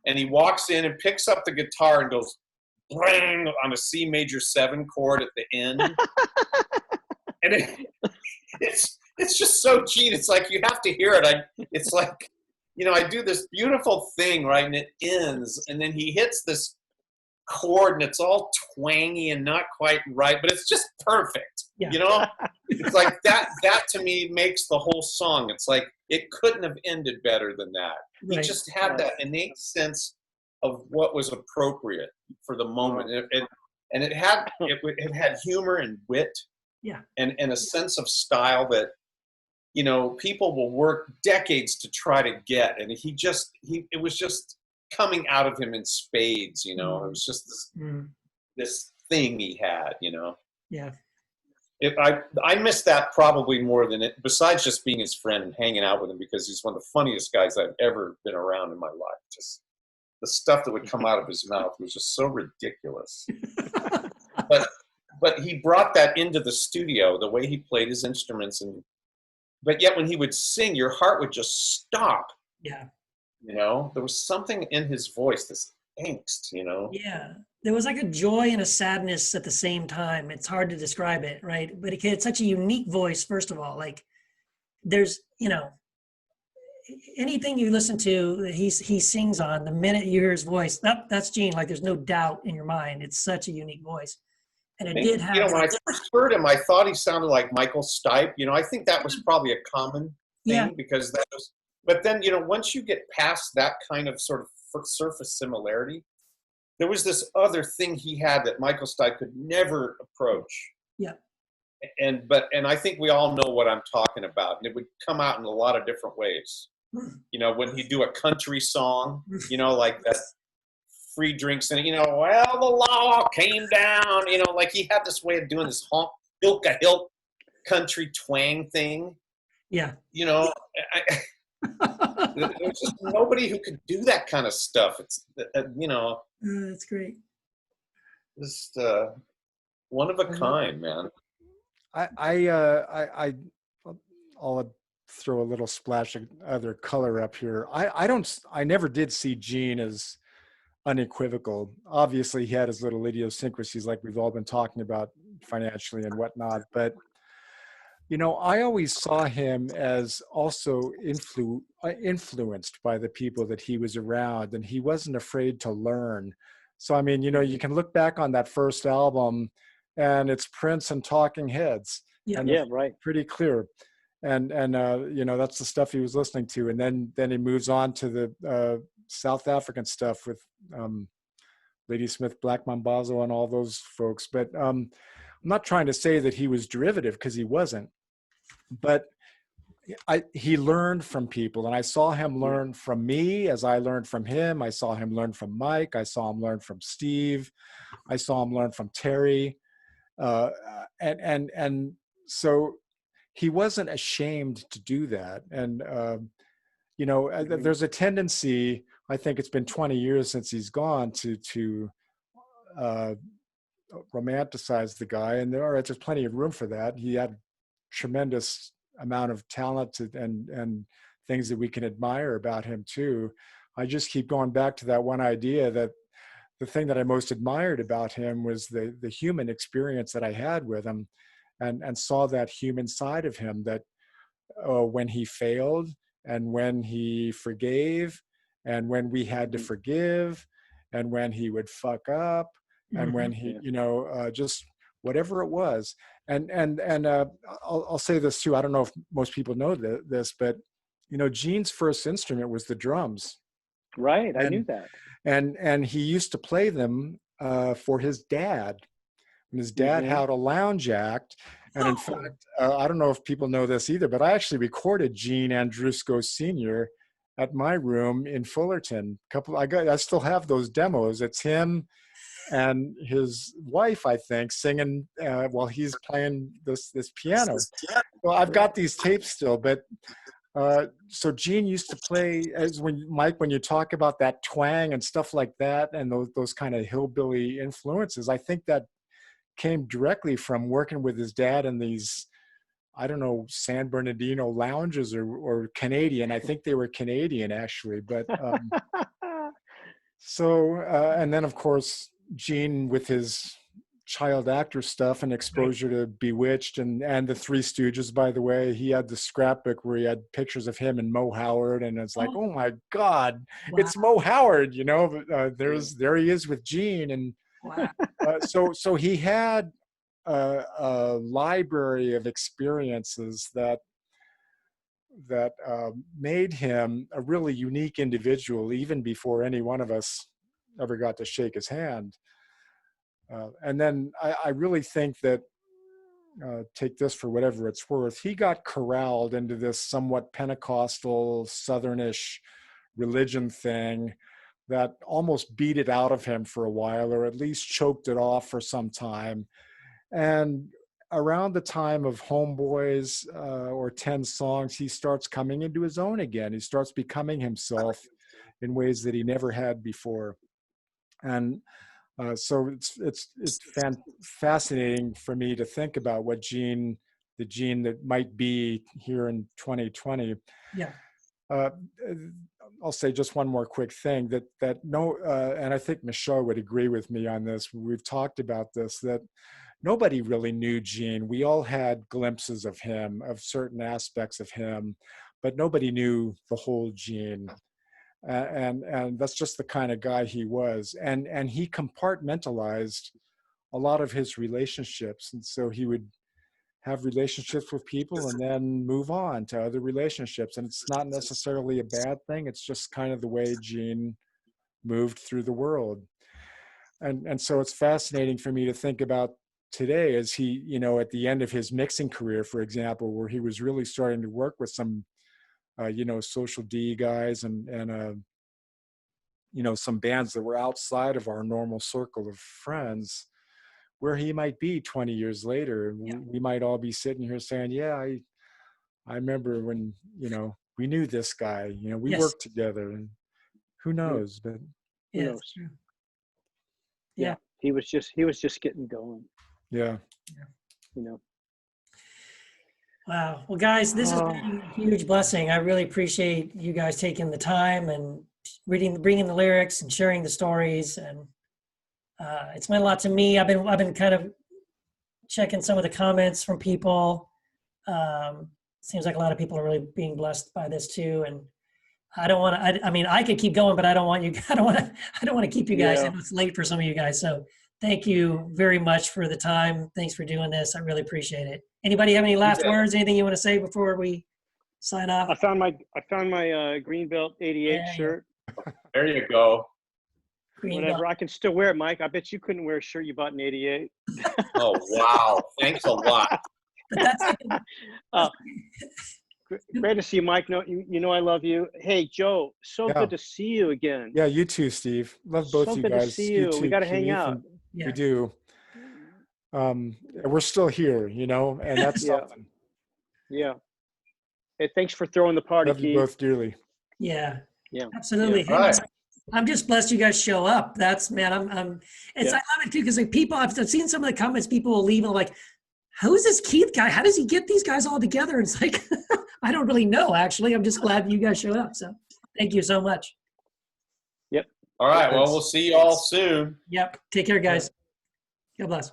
Speaker 3: And he walks in and picks up the guitar and goes, bang, on a C major 7 chord at the end. And it's just so Gene. It's like, you have to hear it. It's like, you know, I do this beautiful thing, right? And it ends. And then he hits this chord and it's all twangy and not quite right, but it's just perfect. Yeah. You know, it's like that to me makes the whole song. It's like, it couldn't have ended better than that. Right. He just had that innate sense of what was appropriate for the moment. And it had humor and wit. Yeah. And a sense of style that, you know, people will work decades to try to get. And it was just coming out of him in spades. You know, it was just this thing he had. You know.
Speaker 1: Yeah.
Speaker 3: I miss that probably more than it. Besides just being his friend and hanging out with him, because he's one of the funniest guys I've ever been around in my life. Just the stuff that would come out of his mouth was just so ridiculous. But he brought that into the studio, the way he played his instruments, but yet when he would sing, your heart would just stop.
Speaker 1: Yeah.
Speaker 3: You know, there was something in his voice, this angst. You know.
Speaker 1: Yeah. There was like a joy and a sadness at the same time. It's hard to describe it, right? But he had such a unique voice, first of all. Like there's, you know, anything you listen to that he sings on, the minute you hear his voice, that's Gene. Like there's no doubt in your mind. It's such a unique voice. And it did have.
Speaker 3: You know, when I first heard him, I thought he sounded like Michael Stipe. You know, I think that was probably a common thing because that was, but then, you know, once you get past that kind of sort of surface similarity, there was this other thing he had that Michael Stipe could never approach.
Speaker 1: Yeah.
Speaker 3: And I think we all know what I'm talking about. And it would come out in a lot of different ways. You know, when he'd do a country song, you know, like that free drinks and, you know, well, the law came down, you know, like he had this way of doing this hilka-hilk country twang thing.
Speaker 1: Yeah.
Speaker 3: You know, there's just nobody who could do that kind of stuff. It's, you know.
Speaker 1: That's great.
Speaker 3: Just one of a kind, man.
Speaker 2: I'll throw a little splash of other color up here. I never did see Gene as unequivocal. Obviously, he had his little idiosyncrasies, like we've all been talking about financially and whatnot. But you know, I always saw him as also influenced by the people that he was around, and he wasn't afraid to learn. So, I mean, you know, you can look back on that first album, and it's Prince and Talking Heads.
Speaker 1: Yeah,
Speaker 4: yeah, right.
Speaker 2: Pretty clear. And you know, that's the stuff he was listening to. And then he moves on to the South African stuff with Ladysmith, Black Mambazo, and all those folks. But I'm not trying to say that he was derivative, because he wasn't. But he learned from people, and I saw him learn from me as I learned from him. I saw him learn from Mike. I saw him learn from Steve. I saw him learn from Terry. And so he wasn't ashamed to do that. And, you know, there's a tendency, I think it's been 20 years since he's gone, to romanticize the guy. And there's plenty of room for that. He had tremendous amount of talent and things that we can admire about him too. I just keep going back to that one idea that the thing that I most admired about him was the human experience that I had with him, and saw that human side of him, that when he failed and when he forgave and when we had to forgive and when he would fuck up and when he, you know, just whatever it was. And I'll say this too. I don't know if most people know this, but you know, Gene's first instrument was the drums.
Speaker 4: Right, I knew that.
Speaker 2: And he used to play them for his dad. And his dad had a lounge act. And in fact, I don't know if people know this either, but I actually recorded Gene Andrusko Sr. at my room in Fullerton. I still have those demos. It's him and his wife, I think, singing while he's playing this piano. Well, I've got these tapes still, but so Gene used to play, when you talk about that twang and stuff like that, and those kind of hillbilly influences, I think that came directly from working with his dad in these, I don't know, San Bernardino lounges or Canadian. I think they were Canadian actually, but and then of course Gene with his child actor stuff and exposure to Bewitched and the Three Stooges. By the way, he had the scrapbook where he had pictures of him and Mo Howard, and it's like, oh my God, it's Mo Howard, you know. There he is with Gene, and so he had a library of experiences that made him a really unique individual, even before any one of us ever got to shake his hand. And then I really think that, take this for whatever it's worth, he got corralled into this somewhat Pentecostal, Southernish religion thing that almost beat it out of him for a while, or at least choked it off for some time. And around the time of Homeboys or 10 Songs, he starts coming into his own again. He starts becoming himself in ways that he never had before. And so it's fascinating for me to think about what the Gene that might be here in 2020.
Speaker 1: Yeah.
Speaker 2: I'll say just one more quick thing and I think Michelle would agree with me on this. We've talked about this, that nobody really knew Gene. We all had glimpses of him, of certain aspects of him, but nobody knew the whole Gene. And that's just the kind of guy he was. And he compartmentalized a lot of his relationships. And so he would have relationships with people and then move on to other relationships. And it's not necessarily a bad thing. It's just kind of the way Gene moved through the world. And so it's fascinating for me to think about today as he, at the end of his mixing career, for example, where he was really starting to work with some Social D guys and some bands that were outside of our normal circle of friends, where he might be 20 years later.
Speaker 1: Yeah.
Speaker 2: We might all be sitting here saying, yeah, I remember when, we knew this guy, we
Speaker 1: Yes.
Speaker 2: worked together, and who knows, but
Speaker 1: Yeah,
Speaker 4: knows?
Speaker 1: that's true.
Speaker 4: Yeah. He was just getting going,
Speaker 2: yeah.
Speaker 1: Wow. Well, guys, this has been a huge blessing. I really appreciate you guys taking the time and bringing the lyrics and sharing the stories. And it's meant a lot to me. I've been kind of checking some of the comments from people. Seems like a lot of people are really being blessed by this too. And I don't want to. I could keep going, but I don't want you. I don't want to keep you guys.
Speaker 4: Yeah.
Speaker 1: I know it's late for some of you guys. So thank you very much for the time. Thanks for doing this. I really appreciate it. Anybody have any last words? Anything you want to say before we sign off?
Speaker 4: I found my Greenbelt 88
Speaker 1: Yeah.
Speaker 4: shirt.
Speaker 3: There you go.
Speaker 1: Green
Speaker 4: Whatever.
Speaker 1: belt.
Speaker 4: I can still wear it, Mike. I bet you couldn't wear a shirt you bought in 88.
Speaker 3: Oh, wow. Thanks a lot.
Speaker 1: But that's
Speaker 4: Great to see you, Mike. I love you. Hey, Joe,
Speaker 2: Yeah.
Speaker 4: good to see you again.
Speaker 2: Yeah, you too, Steve. Love both
Speaker 4: So
Speaker 2: you
Speaker 4: good to
Speaker 2: guys.
Speaker 4: see you. We
Speaker 2: too,
Speaker 4: gotta hang
Speaker 2: Keith,
Speaker 4: out.
Speaker 2: and
Speaker 1: Yeah.
Speaker 2: We do. We're still here, and that's
Speaker 4: Yeah.
Speaker 2: something.
Speaker 4: Yeah. Hey, thanks for throwing the party,
Speaker 2: Love you
Speaker 4: Keith.
Speaker 2: both dearly.
Speaker 1: Yeah.
Speaker 4: Yeah.
Speaker 1: Absolutely.
Speaker 3: Yeah, right.
Speaker 1: I'm just blessed you guys show up. I love it too, because like people, I've seen some of the comments people will leave and like, who's this Keith guy? How does he get these guys all together? And it's like, I don't really know, actually. I'm just glad you guys showed up. So thank you so much.
Speaker 3: All right. Well, we'll see you all soon.
Speaker 1: Yep. Take care, guys. God bless.